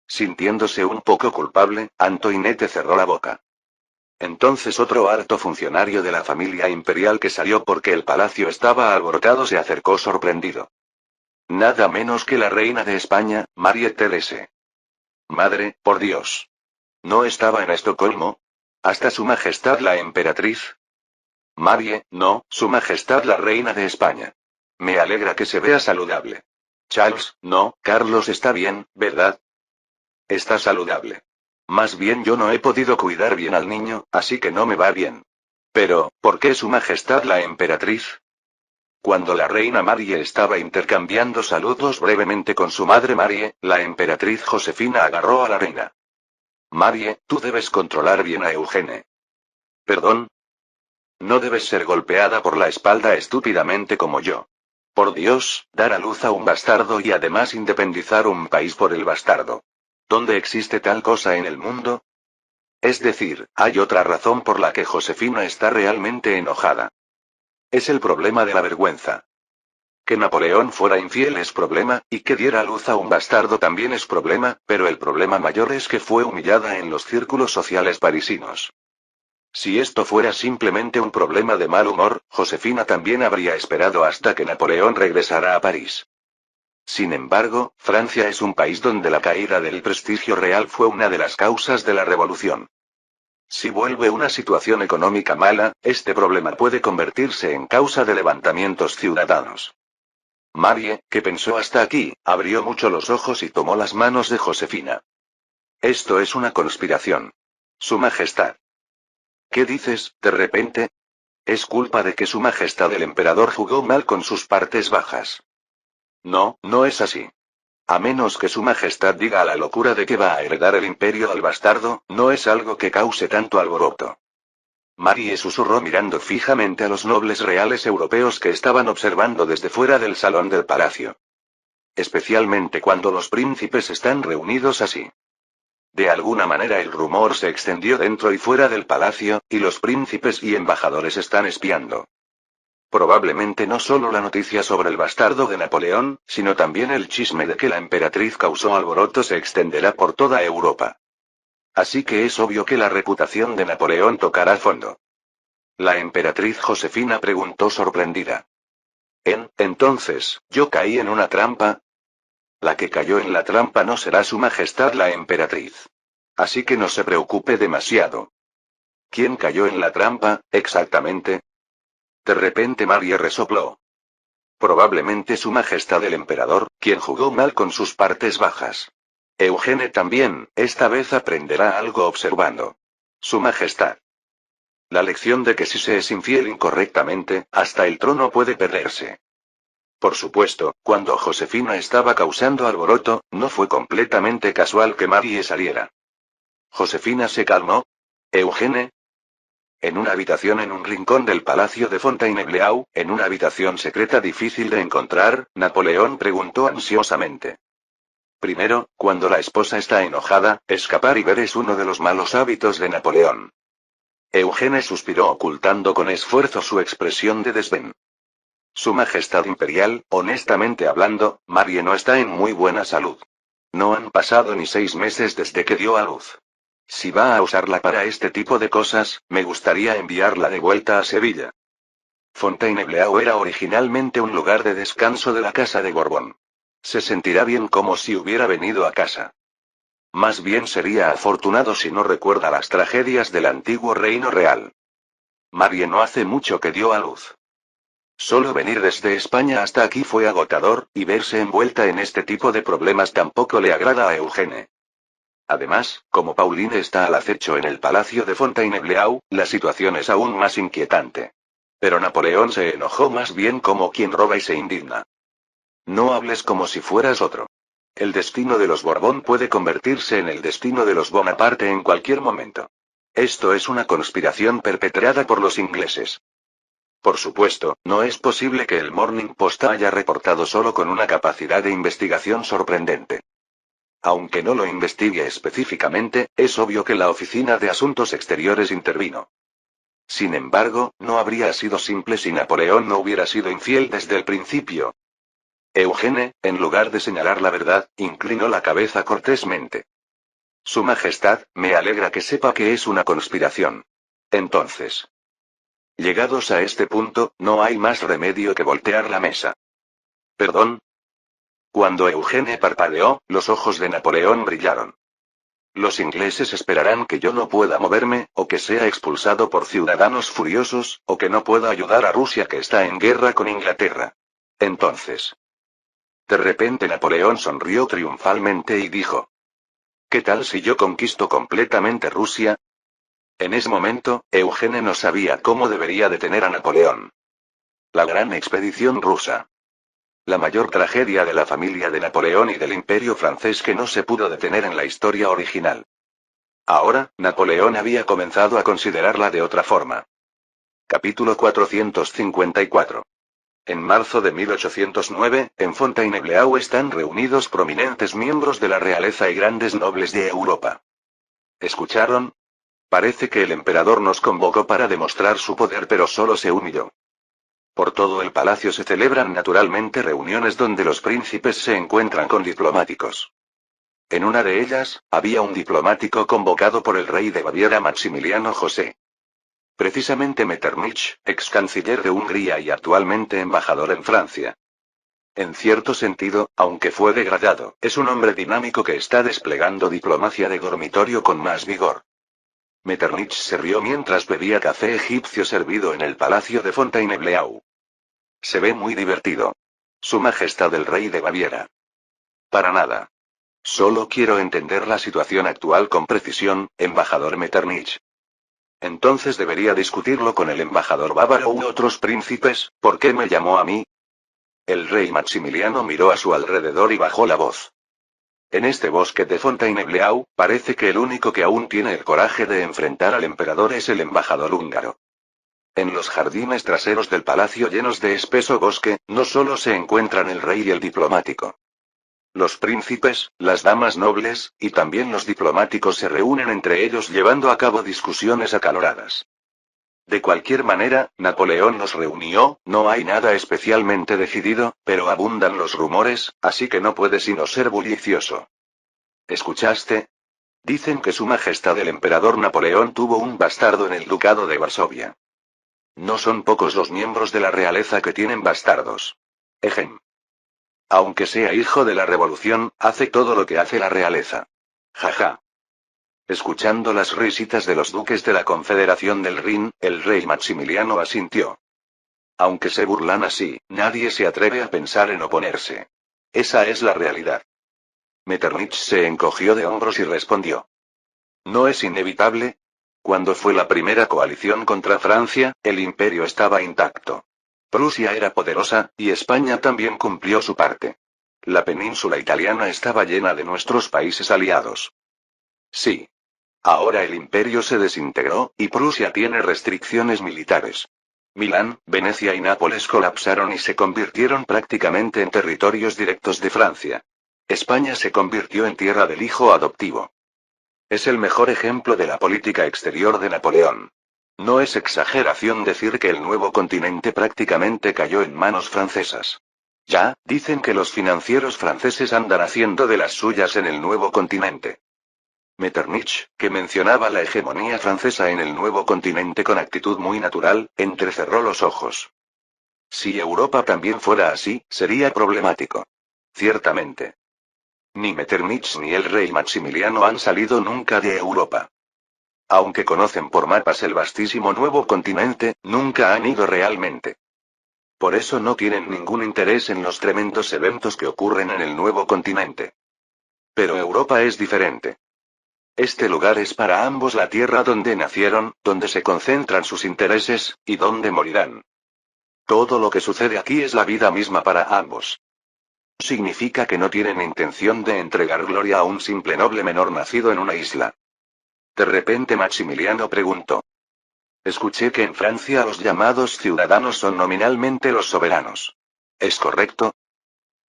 Sintiéndose un poco culpable, Antoinette cerró la boca. Entonces otro alto funcionario de la familia imperial que salió porque el palacio estaba alborotado se acercó sorprendido. Nada menos que la reina de España, Marie Therese. Madre, por Dios. ¿No estaba en Estocolmo? ¿Hasta Su Majestad la emperatriz? Marie, no, Su Majestad la reina de España. Me alegra que se vea saludable. Charles, no, Carlos está bien, ¿verdad? Está saludable. Más bien yo no he podido cuidar bien al niño, así que no me va bien. Pero, ¿por qué Su Majestad la Emperatriz? Cuando la reina Marie estaba intercambiando saludos brevemente con su madre Marie, la emperatriz Josefina agarró a la reina. Marie, tú debes controlar bien a Eugene. ¿Perdón? No debes ser golpeada por la espalda estúpidamente como yo. Por Dios, dar a luz a un bastardo y además independizar un país por el bastardo. ¿Dónde existe tal cosa en el mundo? Es decir, hay otra razón por la que Josefina está realmente enojada. Es el problema de la vergüenza. Que Napoleón fuera infiel es problema, y que diera a luz a un bastardo también es problema, pero el problema mayor es que fue humillada en los círculos sociales parisinos. Si esto fuera simplemente un problema de mal humor, Josefina también habría esperado hasta que Napoleón regresara a París. Sin embargo, Francia es un país donde la caída del prestigio real fue una de las causas de la revolución. Si vuelve una situación económica mala, este problema puede convertirse en causa de levantamientos ciudadanos. Marie, que pensó hasta aquí, abrió mucho los ojos y tomó las manos de Josefina. Esto es una conspiración. Su Majestad. ¿Qué dices, de repente? Es culpa de que Su Majestad el Emperador jugó mal con sus partes bajas. No, no es así. A menos que Su Majestad diga la locura de que va a heredar el imperio al bastardo, no es algo que cause tanto alboroto. Marie susurró mirando fijamente a los nobles reales europeos que estaban observando desde fuera del salón del palacio. Especialmente cuando los príncipes están reunidos así. De alguna manera el rumor se extendió dentro y fuera del palacio, y los príncipes y embajadores están espiando. Probablemente no solo la noticia sobre el bastardo de Napoleón, sino también el chisme de que la emperatriz causó alboroto se extenderá por toda Europa. Así que es obvio que la reputación de Napoleón tocará fondo. La emperatriz Josefina preguntó sorprendida. Entonces, ¿yo caí en una trampa? La que cayó en la trampa no será Su Majestad la emperatriz. Así que no se preocupe demasiado. ¿Quién cayó en la trampa, exactamente? De repente Marie resopló. Probablemente Su Majestad el Emperador, quien jugó mal con sus partes bajas. Eugene también, esta vez aprenderá algo observando. Su Majestad. La lección de que si se es infiel incorrectamente, hasta el trono puede perderse. Por supuesto, cuando Josefina estaba causando alboroto, no fue completamente casual que Marie saliera. Josefina se calmó. ¿Eugene? En una habitación en un rincón del palacio de Fontainebleau, en una habitación secreta difícil de encontrar, Napoleón preguntó ansiosamente. Primero, cuando la esposa está enojada, escapar y ver es uno de los malos hábitos de Napoleón. Eugene suspiró ocultando con esfuerzo su expresión de desdén. Su Majestad Imperial, honestamente hablando, Marie no está en muy buena salud. No han pasado ni 6 meses desde que dio a luz. Si va a usarla para este tipo de cosas, me gustaría enviarla de vuelta a Sevilla. Fontainebleau era originalmente un lugar de descanso de la casa de Borbón. Se sentirá bien como si hubiera venido a casa. Más bien sería afortunado si no recuerda las tragedias del antiguo reino real. Marie no hace mucho que dio a luz. Solo venir desde España hasta aquí fue agotador, y verse envuelta en este tipo de problemas tampoco le agrada a Eugene. Además, como Pauline está al acecho en el palacio de Fontainebleau, la situación es aún más inquietante. Pero Napoleón se enojó más bien como quien roba y se indigna. No hables como si fueras otro. El destino de los Borbón puede convertirse en el destino de los Bonaparte en cualquier momento. Esto es una conspiración perpetrada por los ingleses. Por supuesto, no es posible que el Morning Post haya reportado solo con una capacidad de investigación sorprendente. Aunque no lo investigue específicamente, es obvio que la Oficina de Asuntos Exteriores intervino. Sin embargo, no habría sido simple si Napoleón no hubiera sido infiel desde el principio. Eugene, en lugar de señalar la verdad, inclinó la cabeza cortésmente. Su Majestad, me alegra que sepa que es una conspiración. Entonces. Llegados a este punto, no hay más remedio que voltear la mesa. ¿Perdón? Cuando Eugene parpadeó, los ojos de Napoleón brillaron. Los ingleses esperarán que yo no pueda moverme, o que sea expulsado por ciudadanos furiosos, o que no pueda ayudar a Rusia que está en guerra con Inglaterra. Entonces. De repente Napoleón sonrió triunfalmente y dijo: ¿Qué tal si yo conquisto completamente Rusia? En ese momento, Eugene no sabía cómo debería detener a Napoleón. La gran expedición rusa. La mayor tragedia de la familia de Napoleón y del imperio francés que no se pudo detener en la historia original. Ahora, Napoleón había comenzado a considerarla de otra forma. Capítulo 454. En marzo de 1809, en Fontainebleau están reunidos prominentes miembros de la realeza y grandes nobles de Europa. ¿Escucharon? Parece que el emperador nos convocó para demostrar su poder, pero solo se humilló. Por todo el palacio se celebran naturalmente reuniones donde los príncipes se encuentran con diplomáticos. En una de ellas, había un diplomático convocado por el rey de Baviera Maximiliano José. Precisamente Metternich, ex canciller de Hungría y actualmente embajador en Francia. En cierto sentido, aunque fue degradado, es un hombre dinámico que está desplegando diplomacia de dormitorio con más vigor. Metternich se rió mientras bebía café egipcio servido en el palacio de Fontainebleau. Se ve muy divertido. Su Majestad el Rey de Baviera. Para nada. Solo quiero entender la situación actual con precisión, embajador Metternich. Entonces debería discutirlo con el embajador bávaro u otros príncipes. ¿Por qué me llamó a mí? El rey Maximiliano miró a su alrededor y bajó la voz. En este bosque de Fontainebleau, parece que el único que aún tiene el coraje de enfrentar al emperador es el embajador húngaro. En los jardines traseros del palacio llenos de espeso bosque, no solo se encuentran el rey y el diplomático. Los príncipes, las damas nobles, y también los diplomáticos se reúnen entre ellos llevando a cabo discusiones acaloradas. De cualquier manera, Napoleón los reunió, no hay nada especialmente decidido, pero abundan los rumores, así que no puede sino ser bullicioso. ¿Escuchaste? Dicen que Su Majestad el Emperador Napoleón tuvo un bastardo en el Ducado de Varsovia. No son pocos los miembros de la realeza que tienen bastardos. Ejem. Aunque sea hijo de la revolución, hace todo lo que hace la realeza. Jaja. Escuchando las risitas de los duques de la Confederación del Rin, el rey Maximiliano asintió. Aunque se burlan así, nadie se atreve a pensar en oponerse. Esa es la realidad. Metternich se encogió de hombros y respondió. ¿No es inevitable? Cuando fue la primera coalición contra Francia, el imperio estaba intacto. Prusia era poderosa, y España también cumplió su parte. La península italiana estaba llena de nuestros países aliados. Sí. Ahora el imperio se desintegró, y Prusia tiene restricciones militares. Milán, Venecia y Nápoles colapsaron y se convirtieron prácticamente en territorios directos de Francia. España se convirtió en tierra del hijo adoptivo. Es el mejor ejemplo de la política exterior de Napoleón. No es exageración decir que el nuevo continente prácticamente cayó en manos francesas. Ya, dicen que los financieros franceses andan haciendo de las suyas en el nuevo continente. Metternich, que mencionaba la hegemonía francesa en el nuevo continente con actitud muy natural, entrecerró los ojos. Si Europa también fuera así, sería problemático. Ciertamente. Ni Metternich ni el rey Maximiliano han salido nunca de Europa. Aunque conocen por mapas el vastísimo nuevo continente, nunca han ido realmente. Por eso no tienen ningún interés en los tremendos eventos que ocurren en el nuevo continente. Pero Europa es diferente. Este lugar es para ambos la tierra donde nacieron, donde se concentran sus intereses, y donde morirán. Todo lo que sucede aquí es la vida misma para ambos. Significa que no tienen intención de entregar gloria a un simple noble menor nacido en una isla. De repente Maximiliano preguntó. Escuché que en Francia los llamados ciudadanos son nominalmente los soberanos. ¿Es correcto?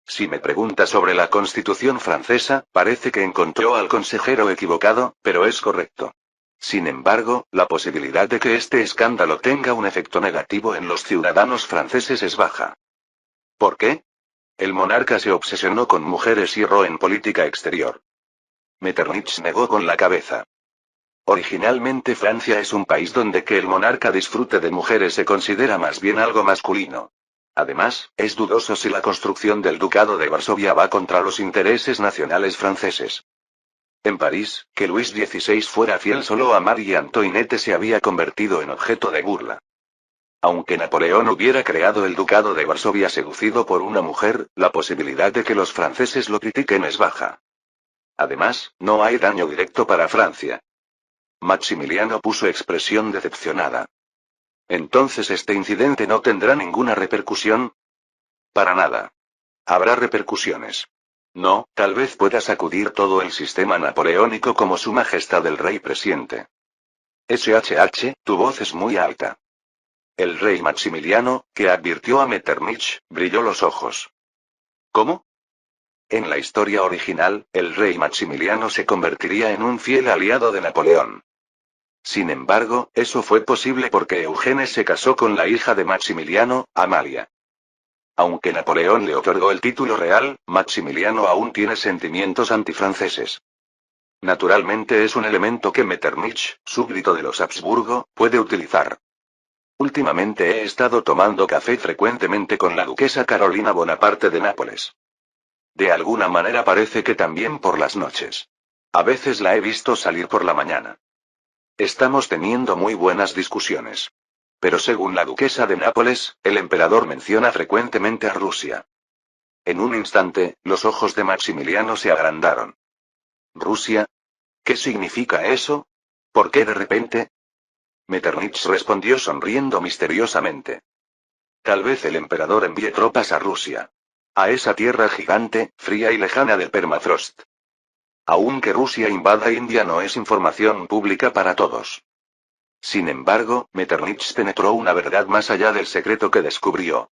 Si me pregunta sobre la Constitución francesa, parece que encontró al consejero equivocado, pero es correcto. Sin embargo, la posibilidad de que este escándalo tenga un efecto negativo en los ciudadanos franceses es baja. ¿Por qué? El monarca se obsesionó con mujeres y erró en política exterior. Metternich negó con la cabeza. Originalmente Francia es un país donde que el monarca disfrute de mujeres se considera más bien algo masculino. Además, es dudoso si la construcción del Ducado de Varsovia va contra los intereses nacionales franceses. En París, que Luis XVI fuera fiel solo a Marie Antoinette se había convertido en objeto de burla. Aunque Napoleón hubiera creado el ducado de Varsovia seducido por una mujer, la posibilidad de que los franceses lo critiquen es baja. Además, no hay daño directo para Francia. Maximiliano puso expresión decepcionada. ¿Entonces este incidente no tendrá ninguna repercusión? Para nada. Habrá repercusiones. No, tal vez pueda sacudir todo el sistema napoleónico como su majestad el rey presiente. Tu voz es muy alta. El rey Maximiliano, que advirtió a Metternich, brilló los ojos. ¿Cómo? En la historia original, el rey Maximiliano se convertiría en un fiel aliado de Napoleón. Sin embargo, eso fue posible porque Eugene se casó con la hija de Maximiliano, Amalia. Aunque Napoleón le otorgó el título real, Maximiliano aún tiene sentimientos antifranceses. Naturalmente es un elemento que Metternich, súbdito de los Habsburgo, puede utilizar. Últimamente he estado tomando café frecuentemente con la duquesa Carolina Bonaparte de Nápoles. De alguna manera parece que también por las noches. A veces la he visto salir por la mañana. Estamos teniendo muy buenas discusiones. Pero según la duquesa de Nápoles, el emperador menciona frecuentemente a Rusia. En un instante, los ojos de Maximiliano se agrandaron. ¿Rusia? ¿Qué significa eso? ¿Por qué de repente? Metternich respondió sonriendo misteriosamente. Tal vez el emperador envíe tropas a Rusia. A esa tierra gigante, fría y lejana del permafrost. Aunque Rusia invada India no es información pública para todos. Sin embargo, Metternich penetró una verdad más allá del secreto que descubrió.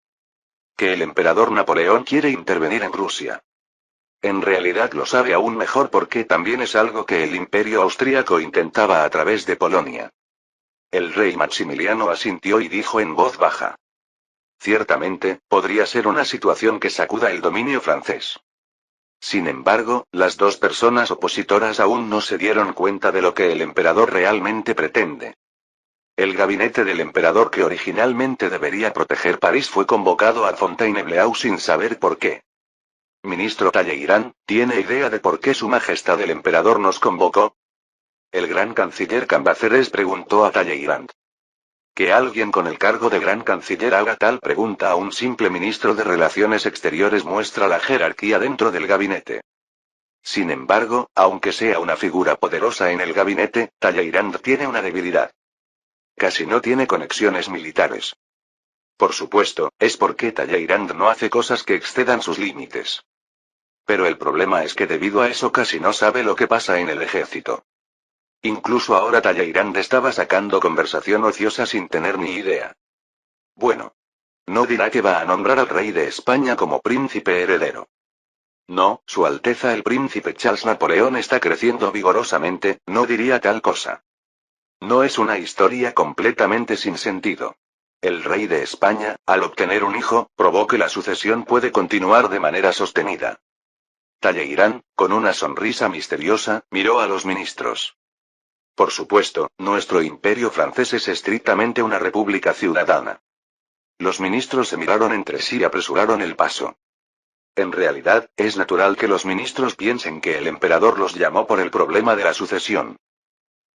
Que el emperador Napoleón quiere intervenir en Rusia. En realidad lo sabe aún mejor porque también es algo que el imperio austríaco intentaba a través de Polonia. El rey Maximiliano asintió y dijo en voz baja. Ciertamente, podría ser una situación que sacuda el dominio francés. Sin embargo, las dos personas opositoras aún no se dieron cuenta de lo que el emperador realmente pretende. El gabinete del emperador que originalmente debería proteger París fue convocado a Fontainebleau sin saber por qué. Ministro Talleyrand, ¿tiene idea de por qué su majestad el emperador nos convocó? El gran canciller Cambaceres preguntó a Talleyrand. Que alguien con el cargo de gran canciller haga tal pregunta a un simple ministro de Relaciones Exteriores muestra la jerarquía dentro del gabinete. Sin embargo, aunque sea una figura poderosa en el gabinete, Talleyrand tiene una debilidad. Casi no tiene conexiones militares. Por supuesto, es porque Talleyrand no hace cosas que excedan sus límites. Pero el problema es que debido a eso casi no sabe lo que pasa en el ejército. Incluso ahora Talleyrand estaba sacando conversación ociosa sin tener ni idea. Bueno. No dirá que va a nombrar al rey de España como príncipe heredero. No, Su Alteza el príncipe Charles Napoleón está creciendo vigorosamente, no diría tal cosa. No es una historia completamente sin sentido. El rey de España, al obtener un hijo, probó que la sucesión puede continuar de manera sostenida. Talleyrand, con una sonrisa misteriosa, miró a los ministros. Por supuesto, nuestro imperio francés es estrictamente una república ciudadana. Los ministros se miraron entre sí y apresuraron el paso. En realidad, es natural que los ministros piensen que el emperador los llamó por el problema de la sucesión.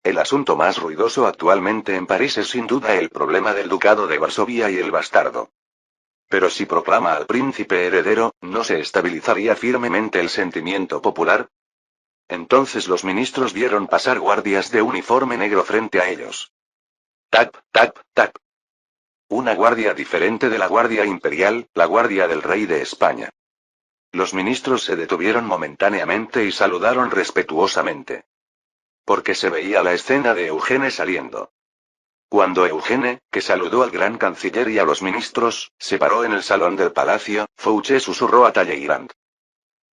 El asunto más ruidoso actualmente en París es sin duda el problema del ducado de Varsovia y el bastardo. Pero si proclama al príncipe heredero, ¿no se estabilizaría firmemente el sentimiento popular? Entonces los ministros vieron pasar guardias de uniforme negro frente a ellos. Tap, tap, tap. Una guardia diferente de la guardia imperial, la guardia del rey de España. Los ministros se detuvieron momentáneamente y saludaron respetuosamente. Porque se veía la escena de Eugene saliendo. Cuando Eugene, que saludó al gran canciller y a los ministros, se paró en el salón del palacio, Fouché susurró a Talleyrand.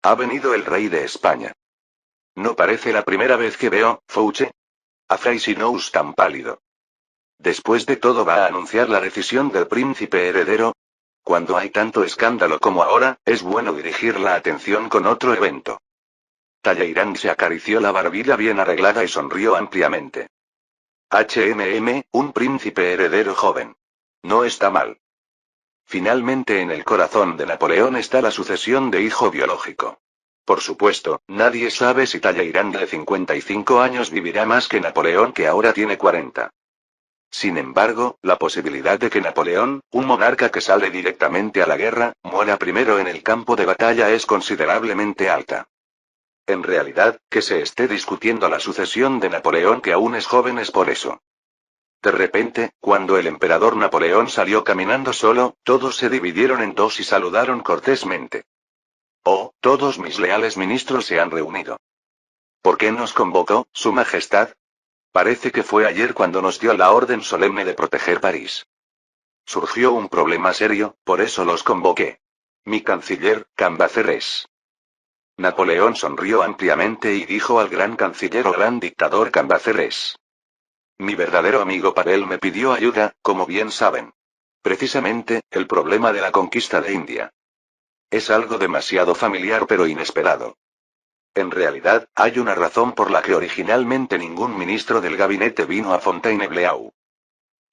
Ha venido el rey de España. No parece la primera vez que veo, Fouché. A Freycinet tan pálido. Después de todo va a anunciar la decisión del príncipe heredero. Cuando hay tanto escándalo como ahora, es bueno dirigir la atención con otro evento. Talleyrand se acarició la barbilla bien arreglada y sonrió ampliamente. Un príncipe heredero joven. No está mal. Finalmente en el corazón de Napoleón está la sucesión de hijo biológico. Por supuesto, nadie sabe si Talleyrand de 55 años vivirá más que Napoleón que ahora tiene 40. Sin embargo, la posibilidad de que Napoleón, un monarca que sale directamente a la guerra, muera primero en el campo de batalla es considerablemente alta. En realidad, que se esté discutiendo la sucesión de Napoleón que aún es joven es por eso. De repente, cuando el emperador Napoleón salió caminando solo, todos se dividieron en dos y saludaron cortésmente. Oh, todos mis leales ministros se han reunido. ¿Por qué nos convocó, Su Majestad? Parece que fue ayer cuando nos dio la orden solemne de proteger París. Surgió un problema serio, por eso los convoqué. Mi canciller, Cambaceres. Napoleón sonrió ampliamente y dijo al gran canciller o gran dictador Cambaceres. Mi verdadero amigo Pavel me pidió ayuda, como bien saben. Precisamente, el problema de la conquista de India. Es algo demasiado familiar pero inesperado. En realidad, hay una razón por la que originalmente ningún ministro del gabinete vino a Fontainebleau.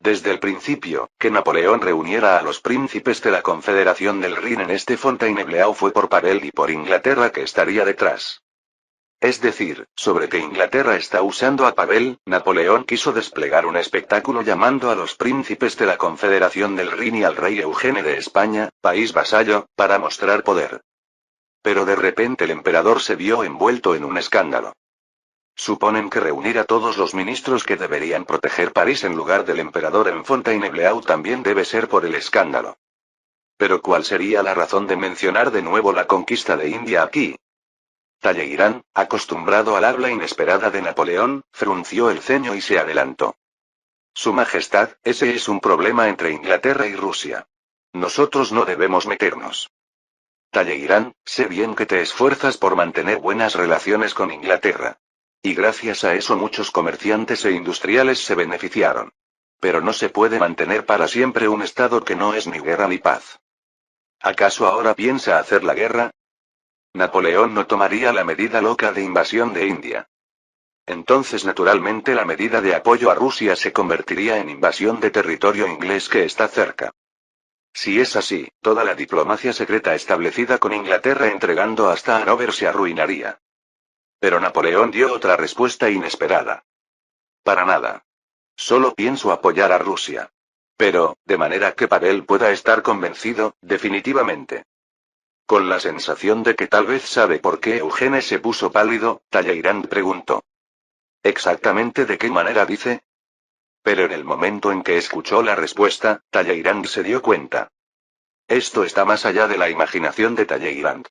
Desde el principio, que Napoleón reuniera a los príncipes de la Confederación del Rin en este Fontainebleau fue por Pavel y por Inglaterra que estaría detrás. Es decir, sobre que Inglaterra está usando a Pavel, Napoleón quiso desplegar un espectáculo llamando a los príncipes de la Confederación del Rin y al rey Eugene de España, país vasallo, para mostrar poder. Pero de repente el emperador se vio envuelto en un escándalo. Suponen que reunir a todos los ministros que deberían proteger París en lugar del emperador en Fontainebleau también debe ser por el escándalo. Pero ¿cuál sería la razón de mencionar de nuevo la conquista de India aquí? Talleyrand, acostumbrado al habla inesperada de Napoleón, frunció el ceño y se adelantó. Su Majestad, ese es un problema entre Inglaterra y Rusia. Nosotros no debemos meternos. Talleyrand, sé bien que te esfuerzas por mantener buenas relaciones con Inglaterra. Y gracias a eso muchos comerciantes e industriales se beneficiaron. Pero no se puede mantener para siempre un estado que no es ni guerra ni paz. ¿Acaso ahora piensa hacer la guerra? Napoleón no tomaría la medida loca de invasión de India. Entonces naturalmente la medida de apoyo a Rusia se convertiría en invasión de territorio inglés que está cerca. Si es así, toda la diplomacia secreta establecida con Inglaterra entregando hasta Hannover se arruinaría. Pero Napoleón dio otra respuesta inesperada. Para nada. Solo pienso apoyar a Rusia. Pero, de manera que Pavel pueda estar convencido, definitivamente. Con la sensación de que tal vez sabe por qué Eugene se puso pálido, Talleyrand preguntó. ¿Exactamente de qué manera dice? Pero en el momento en que escuchó la respuesta, Talleyrand se dio cuenta. Esto está más allá de la imaginación de Talleyrand.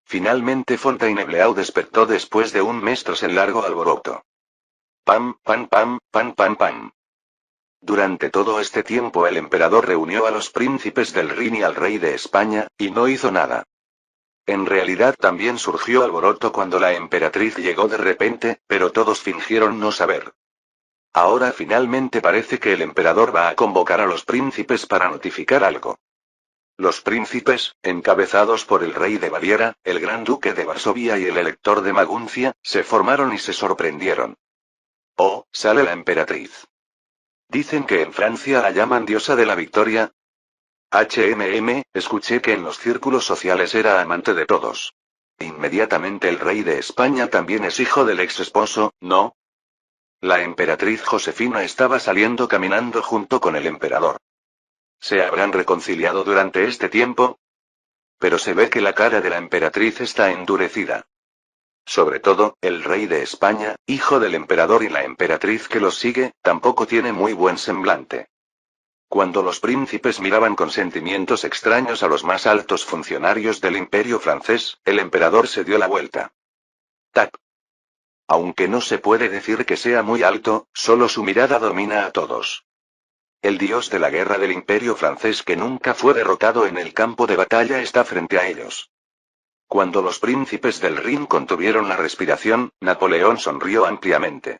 Finalmente Fontainebleau despertó después de un mes tras el largo alboroto. Pam, pam, pam, pam, pam, pam. Durante todo este tiempo el emperador reunió a los príncipes del Rin y al rey de España, y no hizo nada. En realidad también surgió alboroto cuando la emperatriz llegó de repente, pero todos fingieron no saber. Ahora finalmente parece que el emperador va a convocar a los príncipes para notificar algo. Los príncipes, encabezados por el rey de Baviera, el gran duque de Varsovia y el elector de Maguncia, se formaron y se sorprendieron. Oh, sale la emperatriz. Dicen que en Francia la llaman diosa de la victoria. Escuché que en los círculos sociales era amante de todos. Inmediatamente el rey de España también es hijo del ex esposo, ¿no? La emperatriz Josefina estaba saliendo caminando junto con el emperador. ¿Se habrán reconciliado durante este tiempo? Pero se ve que la cara de la emperatriz está endurecida. Sobre todo, el rey de España, hijo del emperador y la emperatriz que los sigue, tampoco tiene muy buen semblante. Cuando los príncipes miraban con sentimientos extraños a los más altos funcionarios del imperio francés, el emperador se dio la vuelta. ¡Tac! Aunque no se puede decir que sea muy alto, solo su mirada domina a todos. El dios de la guerra del imperio francés que nunca fue derrotado en el campo de batalla está frente a ellos. Cuando los príncipes del Rin contuvieron la respiración, Napoleón sonrió ampliamente.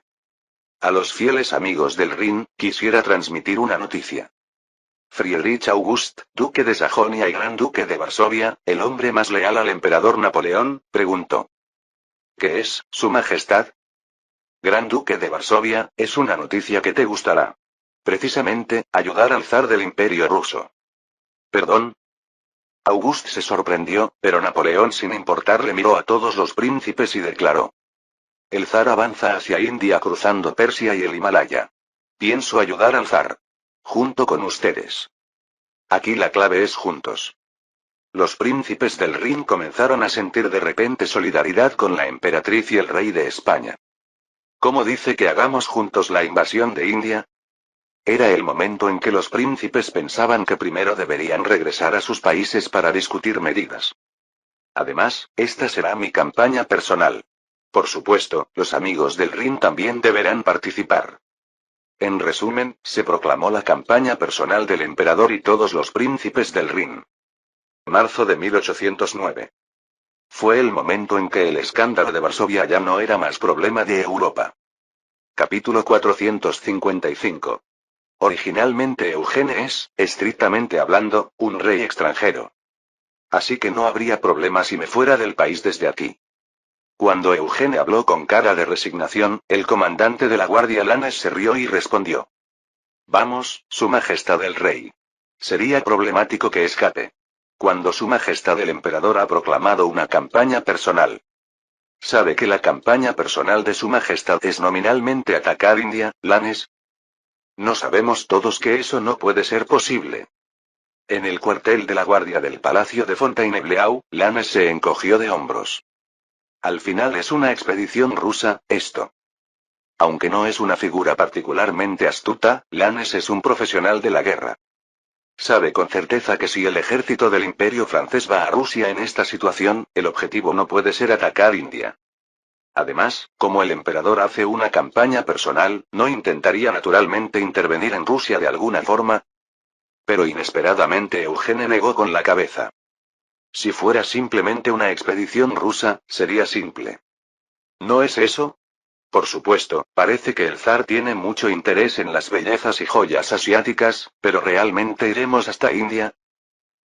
A los fieles amigos del Rin, quisiera transmitir una noticia. Friedrich August, duque de Sajonia y gran duque de Varsovia, el hombre más leal al emperador Napoleón, preguntó. ¿Qué es, Su Majestad? Gran duque de Varsovia, es una noticia que te gustará. Precisamente, ayudar al zar del imperio ruso. ¿Perdón? August se sorprendió, pero Napoleón sin importarle miró a todos los príncipes y declaró. El zar avanza hacia India cruzando Persia y el Himalaya. Pienso ayudar al zar. Junto con ustedes. Aquí la clave es juntos. Los príncipes del Rin comenzaron a sentir de repente solidaridad con la emperatriz y el rey de España. ¿Cómo dice que hagamos juntos la invasión de India? Era el momento en que los príncipes pensaban que primero deberían regresar a sus países para discutir medidas. Además, esta será mi campaña personal. Por supuesto, los amigos del Rin también deberán participar. En resumen, se proclamó la campaña personal del emperador y todos los príncipes del Rin. Marzo de 1809. Fue el momento en que el escándalo de Varsovia ya no era más problema de Europa. Capítulo 455. Originalmente Eugene es, estrictamente hablando, un rey extranjero. Así que no habría problema si me fuera del país desde aquí. Cuando Eugene habló con cara de resignación, el comandante de la guardia Lannes se rió y respondió. Vamos, Su Majestad el Rey. Sería problemático que escape. Cuando Su Majestad el Emperador ha proclamado una campaña personal. ¿Sabe que la campaña personal de Su Majestad es nominalmente atacar India, Lannes? No sabemos todos que eso no puede ser posible. En el cuartel de la guardia del Palacio de Fontainebleau, Lannes se encogió de hombros. Al final es una expedición rusa, esto. Aunque no es una figura particularmente astuta, Lannes es un profesional de la guerra. Sabe con certeza que si el ejército del Imperio francés va a Rusia en esta situación, el objetivo no puede ser atacar India. Además, como el emperador hace una campaña personal, no intentaría naturalmente intervenir en Rusia de alguna forma. Pero inesperadamente Eugene negó con la cabeza. Si fuera simplemente una expedición rusa, sería simple. ¿No es eso? Por supuesto, parece que el zar tiene mucho interés en las bellezas y joyas asiáticas, pero ¿realmente iremos hasta India?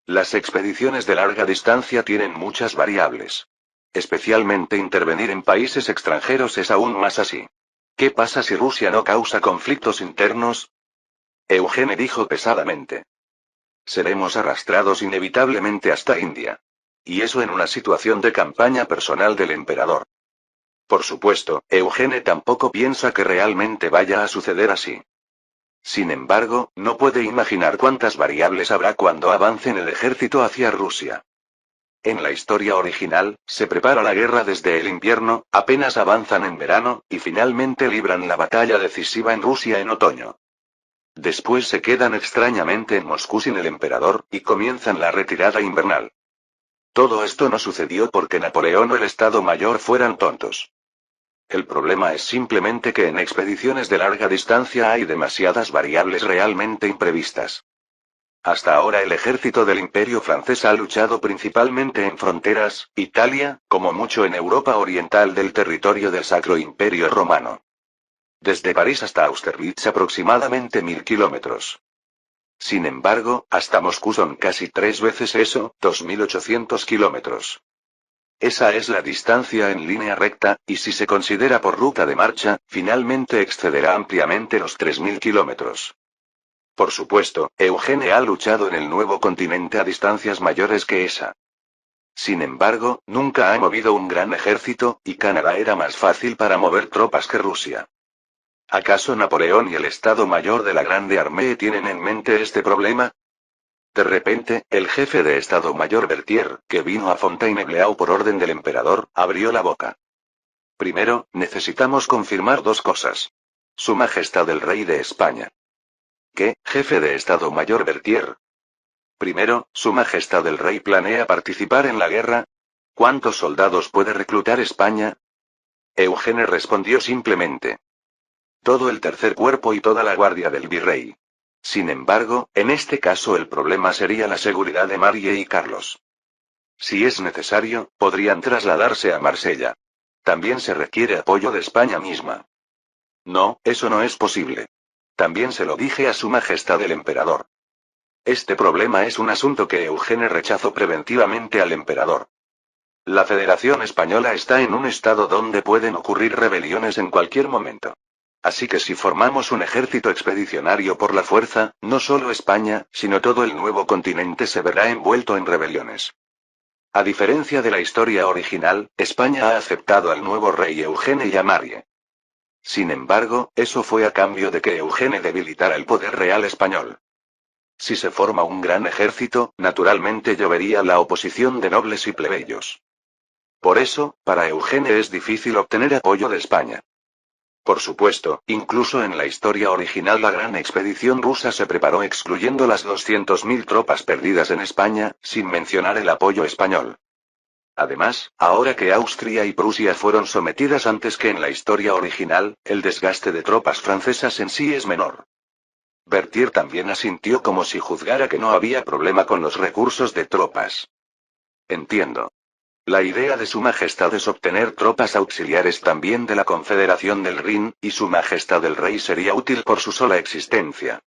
Las expediciones de larga distancia tienen muchas variables. Especialmente intervenir en países extranjeros es aún más así. ¿Qué pasa si Rusia no causa conflictos internos? Eugene dijo pesadamente. Seremos arrastrados inevitablemente hasta India. Y eso en una situación de campaña personal del emperador. Por supuesto, Eugene tampoco piensa que realmente vaya a suceder así. Sin embargo, no puede imaginar cuántas variables habrá cuando avancen el ejército hacia Rusia. En la historia original, se prepara la guerra desde el invierno, apenas avanzan en verano, y finalmente libran la batalla decisiva en Rusia en otoño. Después se quedan extrañamente en Moscú sin el emperador, y comienzan la retirada invernal. Todo esto no sucedió porque Napoleón o el Estado Mayor fueran tontos. El problema es simplemente que en expediciones de larga distancia hay demasiadas variables realmente imprevistas. Hasta ahora el ejército del Imperio francés ha luchado principalmente en fronteras, Italia, como mucho en Europa Oriental del territorio del Sacro Imperio Romano. Desde París hasta Austerlitz aproximadamente 1000 kilómetros. Sin embargo, hasta Moscú son casi 3 veces eso, 2800 kilómetros. Esa es la distancia en línea recta, y si se considera por ruta de marcha, finalmente excederá ampliamente los 3000 kilómetros. Por supuesto, Eugene ha luchado en el nuevo continente a distancias mayores que esa. Sin embargo, nunca ha movido un gran ejército, y Canadá era más fácil para mover tropas que Rusia. ¿Acaso Napoleón y el Estado Mayor de la Grande Armée tienen en mente este problema? De repente, el jefe de Estado Mayor Berthier, que vino a Fontainebleau por orden del emperador, abrió la boca. Primero, necesitamos confirmar dos cosas. Su Majestad el Rey de España. ¿Qué, jefe de Estado Mayor Berthier? Primero, ¿Su Majestad el Rey planea participar en la guerra? ¿Cuántos soldados puede reclutar España? Eugene respondió simplemente. Todo el tercer cuerpo y toda la guardia del virrey. Sin embargo, en este caso el problema sería la seguridad de Marie y Carlos. Si es necesario, podrían trasladarse a Marsella. También se requiere apoyo de España misma. No, eso no es posible. También se lo dije a Su Majestad el Emperador. Este problema es un asunto que Eugene rechazó preventivamente al emperador. La Federación Española está en un estado donde pueden ocurrir rebeliones en cualquier momento. Así que si formamos un ejército expedicionario por la fuerza, no solo España, sino todo el nuevo continente se verá envuelto en rebeliones. A diferencia de la historia original, España ha aceptado al nuevo rey Eugene y a Marie. Sin embargo, eso fue a cambio de que Eugene debilitara el poder real español. Si se forma un gran ejército, naturalmente llovería la oposición de nobles y plebeyos. Por eso, para Eugene es difícil obtener apoyo de España. Por supuesto, incluso en la historia original la gran expedición rusa se preparó excluyendo las 200.000 tropas perdidas en España, sin mencionar el apoyo español. Además, ahora que Austria y Prusia fueron sometidas antes que en la historia original, el desgaste de tropas francesas en sí es menor. Berthier también asintió como si juzgara que no había problema con los recursos de tropas. Entiendo. La idea de Su Majestad es obtener tropas auxiliares también de la Confederación del Rin, y Su Majestad el Rey sería útil por su sola existencia.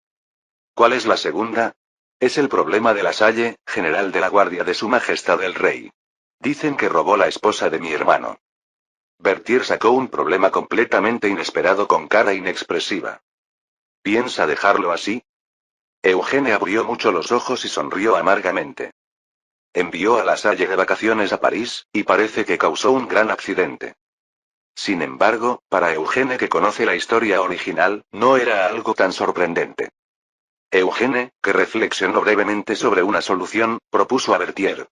¿Cuál es la segunda? Es el problema de Lasalle, general de la Guardia de Su Majestad el Rey. Dicen que robó la esposa de mi hermano. Berthier sacó un problema completamente inesperado con cara inexpresiva. ¿Piensa dejarlo así? Eugene abrió mucho los ojos y sonrió amargamente. Envió a Lasalle de vacaciones a París, y parece que causó un gran accidente. Sin embargo, para Eugene que conoce la historia original, no era algo tan sorprendente. Eugene, que reflexionó brevemente sobre una solución, propuso a Berthier.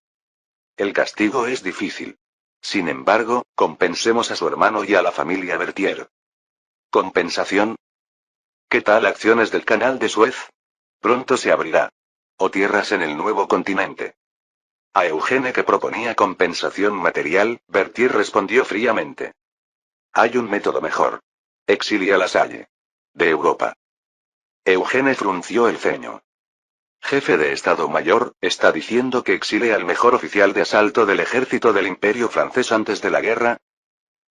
El castigo es difícil. Sin embargo, compensemos a su hermano y a la familia Berthier. ¿Compensación? ¿Qué tal acciones del canal de Suez? Pronto se abrirá. O tierras en el nuevo continente. A Eugene que proponía compensación material, Berthier respondió fríamente. Hay un método mejor. Exilia a Lasalle. De Europa. Eugene frunció el ceño. Jefe de Estado Mayor, ¿está diciendo que exile al mejor oficial de asalto del ejército del Imperio francés antes de la guerra?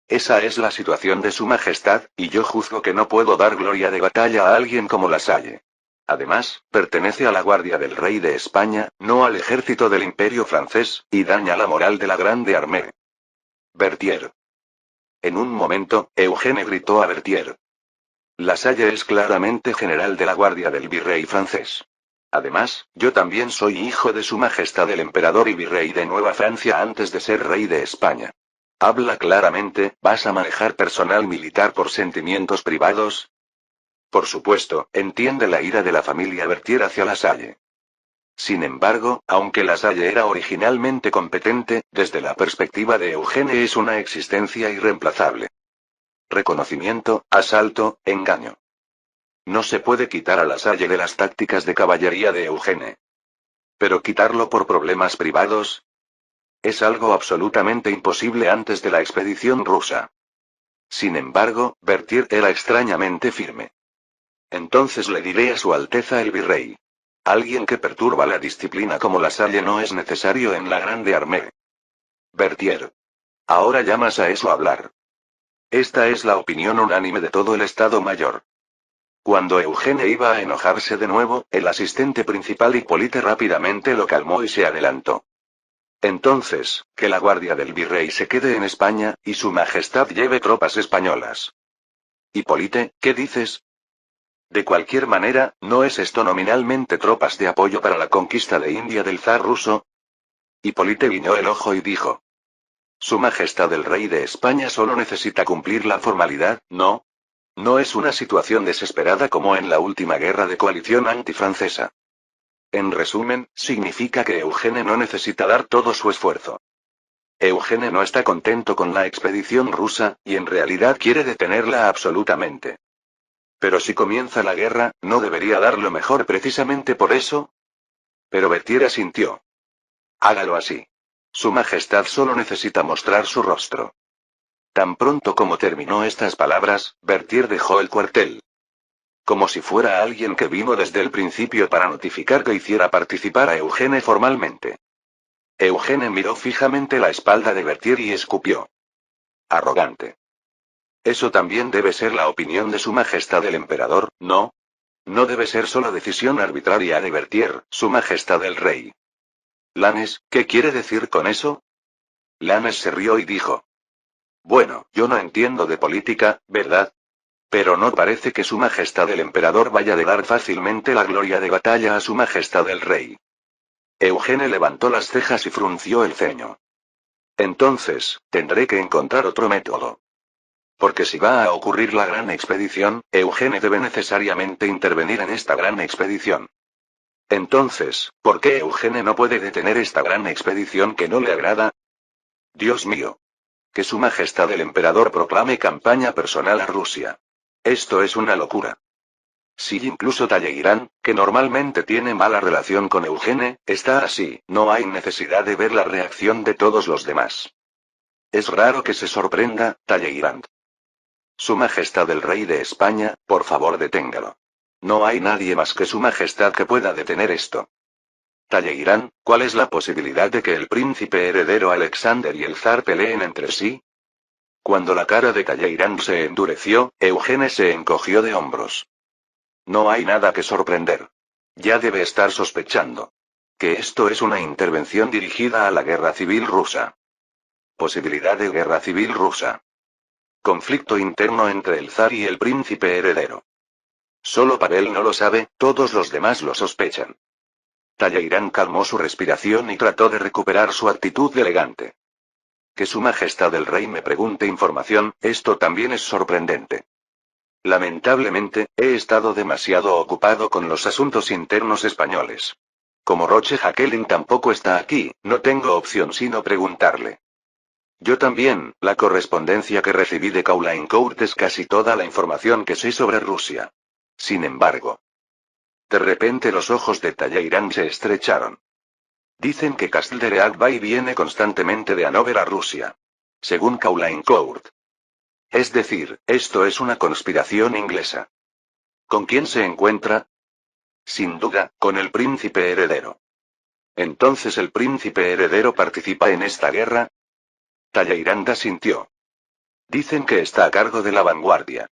Esa es la situación de Su Majestad, y yo juzgo que no puedo dar gloria de batalla a alguien como Lasalle. Además, pertenece a la Guardia del Rey de España, no al ejército del Imperio francés, y daña la moral de la Grande Armée. Berthier. En un momento, Eugene gritó a Berthier. Lasalle es claramente general de la Guardia del Virrey francés. Además, yo también soy hijo de Su Majestad el Emperador y Virrey de Nueva Francia antes de ser rey de España. Habla claramente, ¿vas a manejar personal militar por sentimientos privados? Por supuesto, entiende la ira de la familia Berthier hacia Lasalle. Sin embargo, aunque Lasalle era originalmente competente, desde la perspectiva de Eugene es una existencia irreemplazable. Reconocimiento, asalto, engaño. No se puede quitar a Lasalle de las tácticas de caballería de Eugene. Pero quitarlo por problemas privados, es algo absolutamente imposible antes de la expedición rusa. Sin embargo, Berthier era extrañamente firme. Entonces le diré a Su Alteza el Virrey. Alguien que perturba la disciplina como Lasalle no es necesario en la Grande Armée. Berthier. Ahora llamas a eso hablar. Esta es la opinión unánime de todo el Estado Mayor. Cuando Eugene iba a enojarse de nuevo, el asistente principal Hipólite rápidamente lo calmó y se adelantó. Entonces, que la guardia del virrey se quede en España, y Su Majestad lleve tropas españolas. Hipólite, ¿qué dices? De cualquier manera, ¿no es esto nominalmente tropas de apoyo para la conquista de India del zar ruso? Hipólite guiñó el ojo y dijo. Su Majestad el Rey de España solo necesita cumplir la formalidad, ¿no? No es una situación desesperada como en la última guerra de coalición antifrancesa. En resumen, significa que Eugene no necesita dar todo su esfuerzo. Eugene no está contento con la expedición rusa, y en realidad quiere detenerla absolutamente. Pero si comienza la guerra, ¿no debería dar lo mejor precisamente por eso? Pero Berthier asintió. Hágalo así. Su Majestad solo necesita mostrar su rostro. Tan pronto como terminó estas palabras, Berthier dejó el cuartel. Como si fuera alguien que vino desde el principio para notificar que hiciera participar a Eugene formalmente. Eugene miró fijamente la espalda de Berthier y escupió. Arrogante. Eso también debe ser la opinión de Su Majestad el Emperador, ¿no? No debe ser solo decisión arbitraria de Berthier, Su Majestad el Rey. Lannes, ¿qué quiere decir con eso? Lannes se rió y dijo. Bueno, yo no entiendo de política, ¿verdad? Pero no parece que Su Majestad el Emperador vaya a dar fácilmente la gloria de batalla a Su Majestad el Rey. Eugene levantó las cejas y frunció el ceño. Entonces, tendré que encontrar otro método. Porque si va a ocurrir la gran expedición, Eugene debe necesariamente intervenir en esta gran expedición. Entonces, ¿por qué Eugene no puede detener esta gran expedición que no le agrada? Dios mío. Que Su Majestad el Emperador proclame campaña personal a Rusia. Esto es una locura. Si incluso Talleyrand, que normalmente tiene mala relación con Eugene, está así, no hay necesidad de ver la reacción de todos los demás. Es raro que se sorprenda, Talleyrand. Su Majestad el Rey de España, por favor deténgalo. No hay nadie más que Su Majestad que pueda detener esto. Talleyrand, ¿cuál es la posibilidad de que el príncipe heredero Alexander y el zar peleen entre sí? Cuando la cara de Talleyrand se endureció, Eugene se encogió de hombros. No hay nada que sorprender. Ya debe estar sospechando. Que esto es una intervención dirigida a la guerra civil rusa. Posibilidad de guerra civil rusa. Conflicto interno entre el zar y el príncipe heredero. Solo Pavel no lo sabe, todos los demás lo sospechan. Talleyrand calmó su respiración y trató de recuperar su actitud elegante. Que Su Majestad el Rey me pregunte información, esto también es sorprendente. Lamentablemente, he estado demasiado ocupado con los asuntos internos españoles. Como Roche Jacqueline tampoco está aquí, no tengo opción sino preguntarle. Yo también, la correspondencia que recibí de Caulaincourt es casi toda la información que sé sobre Rusia. Sin embargo. De repente los ojos de Talleyrand se estrecharon. Dicen que Castlereagh va y viene constantemente de Hannover a Rusia. Según Caulaincourt. Es decir, esto es una conspiración inglesa. ¿Con quién se encuentra? Sin duda, con el príncipe heredero. ¿Entonces el príncipe heredero participa en esta guerra? Talleyrand asintió. Dicen que está a cargo de la vanguardia.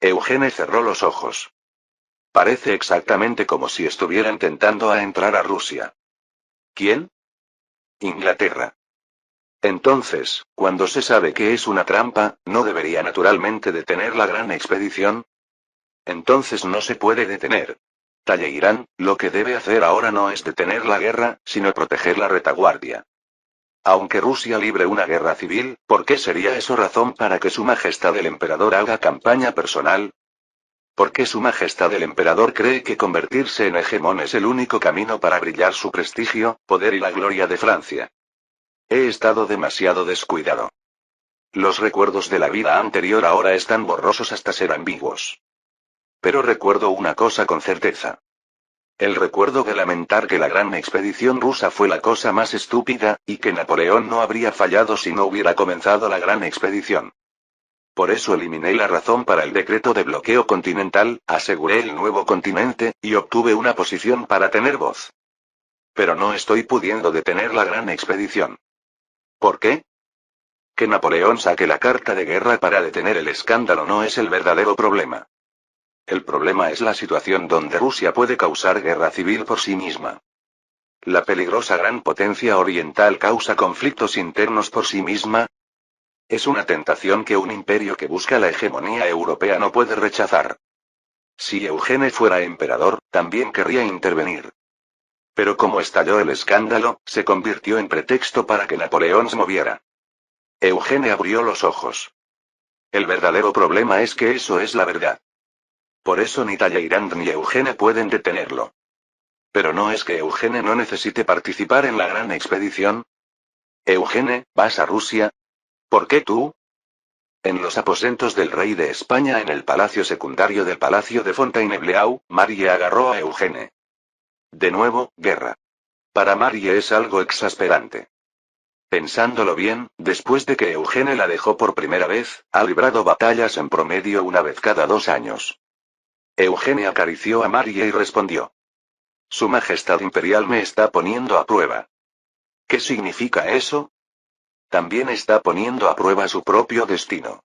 Eugene cerró los ojos. Parece exactamente como si estuviera intentando entrar a Rusia. ¿Quién? Inglaterra. Entonces, cuando se sabe que es una trampa, ¿no debería naturalmente detener la gran expedición? Entonces no se puede detener. Talleyrand, lo que debe hacer ahora no es detener la guerra, sino proteger la retaguardia. Aunque Rusia libre una guerra civil, ¿por qué sería eso razón para que Su Majestad el Emperador haga campaña personal? ¿Por qué Su Majestad el Emperador cree que convertirse en hegemón es el único camino para brillar su prestigio, poder y la gloria de Francia? He estado demasiado descuidado. Los recuerdos de la vida anterior ahora están borrosos hasta ser ambiguos. Pero recuerdo una cosa con certeza. El recuerdo de lamentar que la gran expedición rusa fue la cosa más estúpida, y que Napoleón no habría fallado si no hubiera comenzado la gran expedición. Por eso eliminé la razón para el decreto de bloqueo continental, aseguré el nuevo continente, y obtuve una posición para tener voz. Pero no estoy pudiendo detener la gran expedición. ¿Por qué? Que Napoleón saque la carta de guerra para detener el escándalo no es el verdadero problema. El problema es la situación donde Rusia puede causar guerra civil por sí misma. La peligrosa gran potencia oriental causa conflictos internos por sí misma. Es una tentación que un imperio que busca la hegemonía europea no puede rechazar. Si Eugene fuera emperador, también querría intervenir. Pero como estalló el escándalo, se convirtió en pretexto para que Napoleón se moviera. Eugene abrió los ojos. El verdadero problema es que eso es la verdad. Por eso ni Talleyrand ni Eugene pueden detenerlo. Pero no es que Eugene no necesite participar en la gran expedición. Eugene, ¿vas a Rusia? ¿Por qué tú? En los aposentos del rey de España en el palacio secundario del palacio de Fontainebleau, Marie agarró a Eugene. De nuevo, guerra. Para Marie es algo exasperante. Pensándolo bien, después de que Eugene la dejó por primera vez, ha librado batallas en promedio una vez cada 2 años. Eugene acarició a Marie y respondió. Su Majestad Imperial me está poniendo a prueba. ¿Qué significa eso? También está poniendo a prueba su propio destino.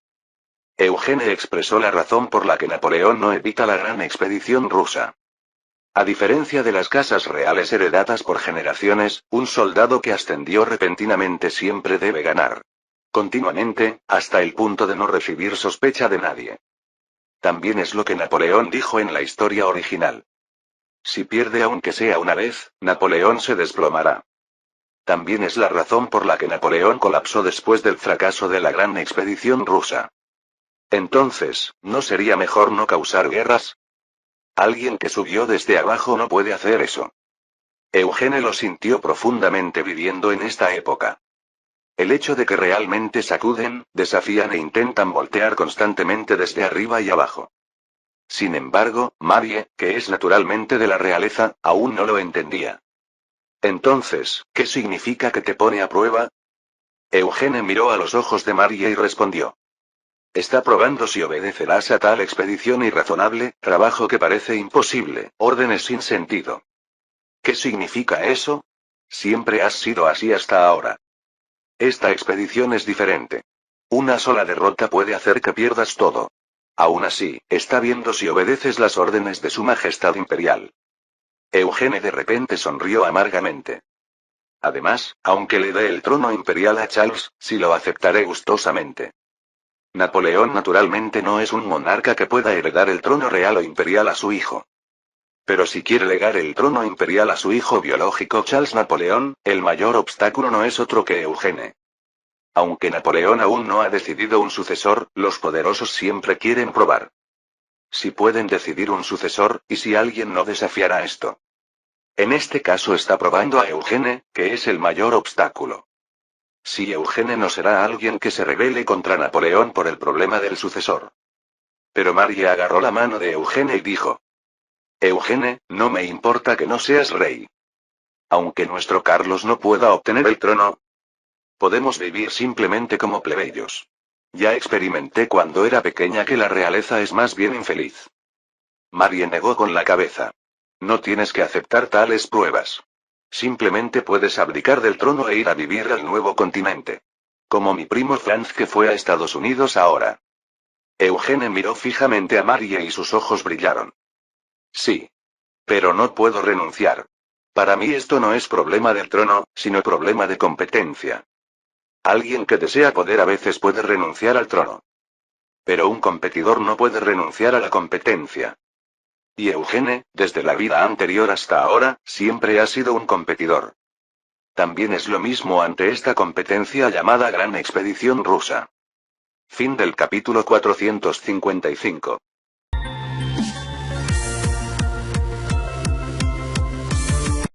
Eugene expresó la razón por la que Napoleón no evita la gran expedición rusa. A diferencia de las casas reales heredadas por generaciones, un soldado que ascendió repentinamente siempre debe ganar. Continuamente, hasta el punto de no recibir sospecha de nadie. También es lo que Napoleón dijo en la historia original. Si pierde aunque sea una vez, Napoleón se desplomará. También es la razón por la que Napoleón colapsó después del fracaso de la gran expedición rusa. Entonces, ¿no sería mejor no causar guerras? Alguien que subió desde abajo no puede hacer eso. Eugene lo sintió profundamente viviendo en esta época. El hecho de que realmente sacuden, desafían e intentan voltear constantemente desde arriba y abajo. Sin embargo, Marie, que es naturalmente de la realeza, aún no lo entendía. Entonces, ¿qué significa que te pone a prueba? Eugene miró a los ojos de Marie y respondió. Está probando si obedecerás a tal expedición irrazonable, trabajo que parece imposible, órdenes sin sentido. ¿Qué significa eso? Siempre has sido así hasta ahora. Esta expedición es diferente. Una sola derrota puede hacer que pierdas todo. Aún así, está viendo si obedeces las órdenes de Su Majestad Imperial. Eugene de repente sonrió amargamente. Además, aunque le dé el trono imperial a Charles, sí lo aceptaré gustosamente. Napoleón naturalmente no es un monarca que pueda heredar el trono real o imperial a su hijo. Pero si quiere legar el trono imperial a su hijo biológico Charles Napoleón, el mayor obstáculo no es otro que Eugene. Aunque Napoleón aún no ha decidido un sucesor, los poderosos siempre quieren probar. Si pueden decidir un sucesor, y si alguien no desafiará esto. En este caso está probando a Eugene, que es el mayor obstáculo. Si Eugene no será alguien que se rebele contra Napoleón por el problema del sucesor. Pero Marie agarró la mano de Eugene y dijo. Eugene, no me importa que no seas rey. Aunque nuestro Carlos no pueda obtener el trono, podemos vivir simplemente como plebeyos. Ya experimenté cuando era pequeña que la realeza es más bien infeliz. Marie negó con la cabeza. No tienes que aceptar tales pruebas. Simplemente puedes abdicar del trono e ir a vivir al nuevo continente. Como mi primo Franz que fue a Estados Unidos ahora. Eugene miró fijamente a Marie y sus ojos brillaron. Sí. Pero no puedo renunciar. Para mí esto no es problema del trono, sino problema de competencia. Alguien que desea poder a veces puede renunciar al trono. Pero un competidor no puede renunciar a la competencia. Y Eugene, desde la vida anterior hasta ahora, siempre ha sido un competidor. También es lo mismo ante esta competencia llamada Gran Expedición Rusa. Fin del capítulo 455.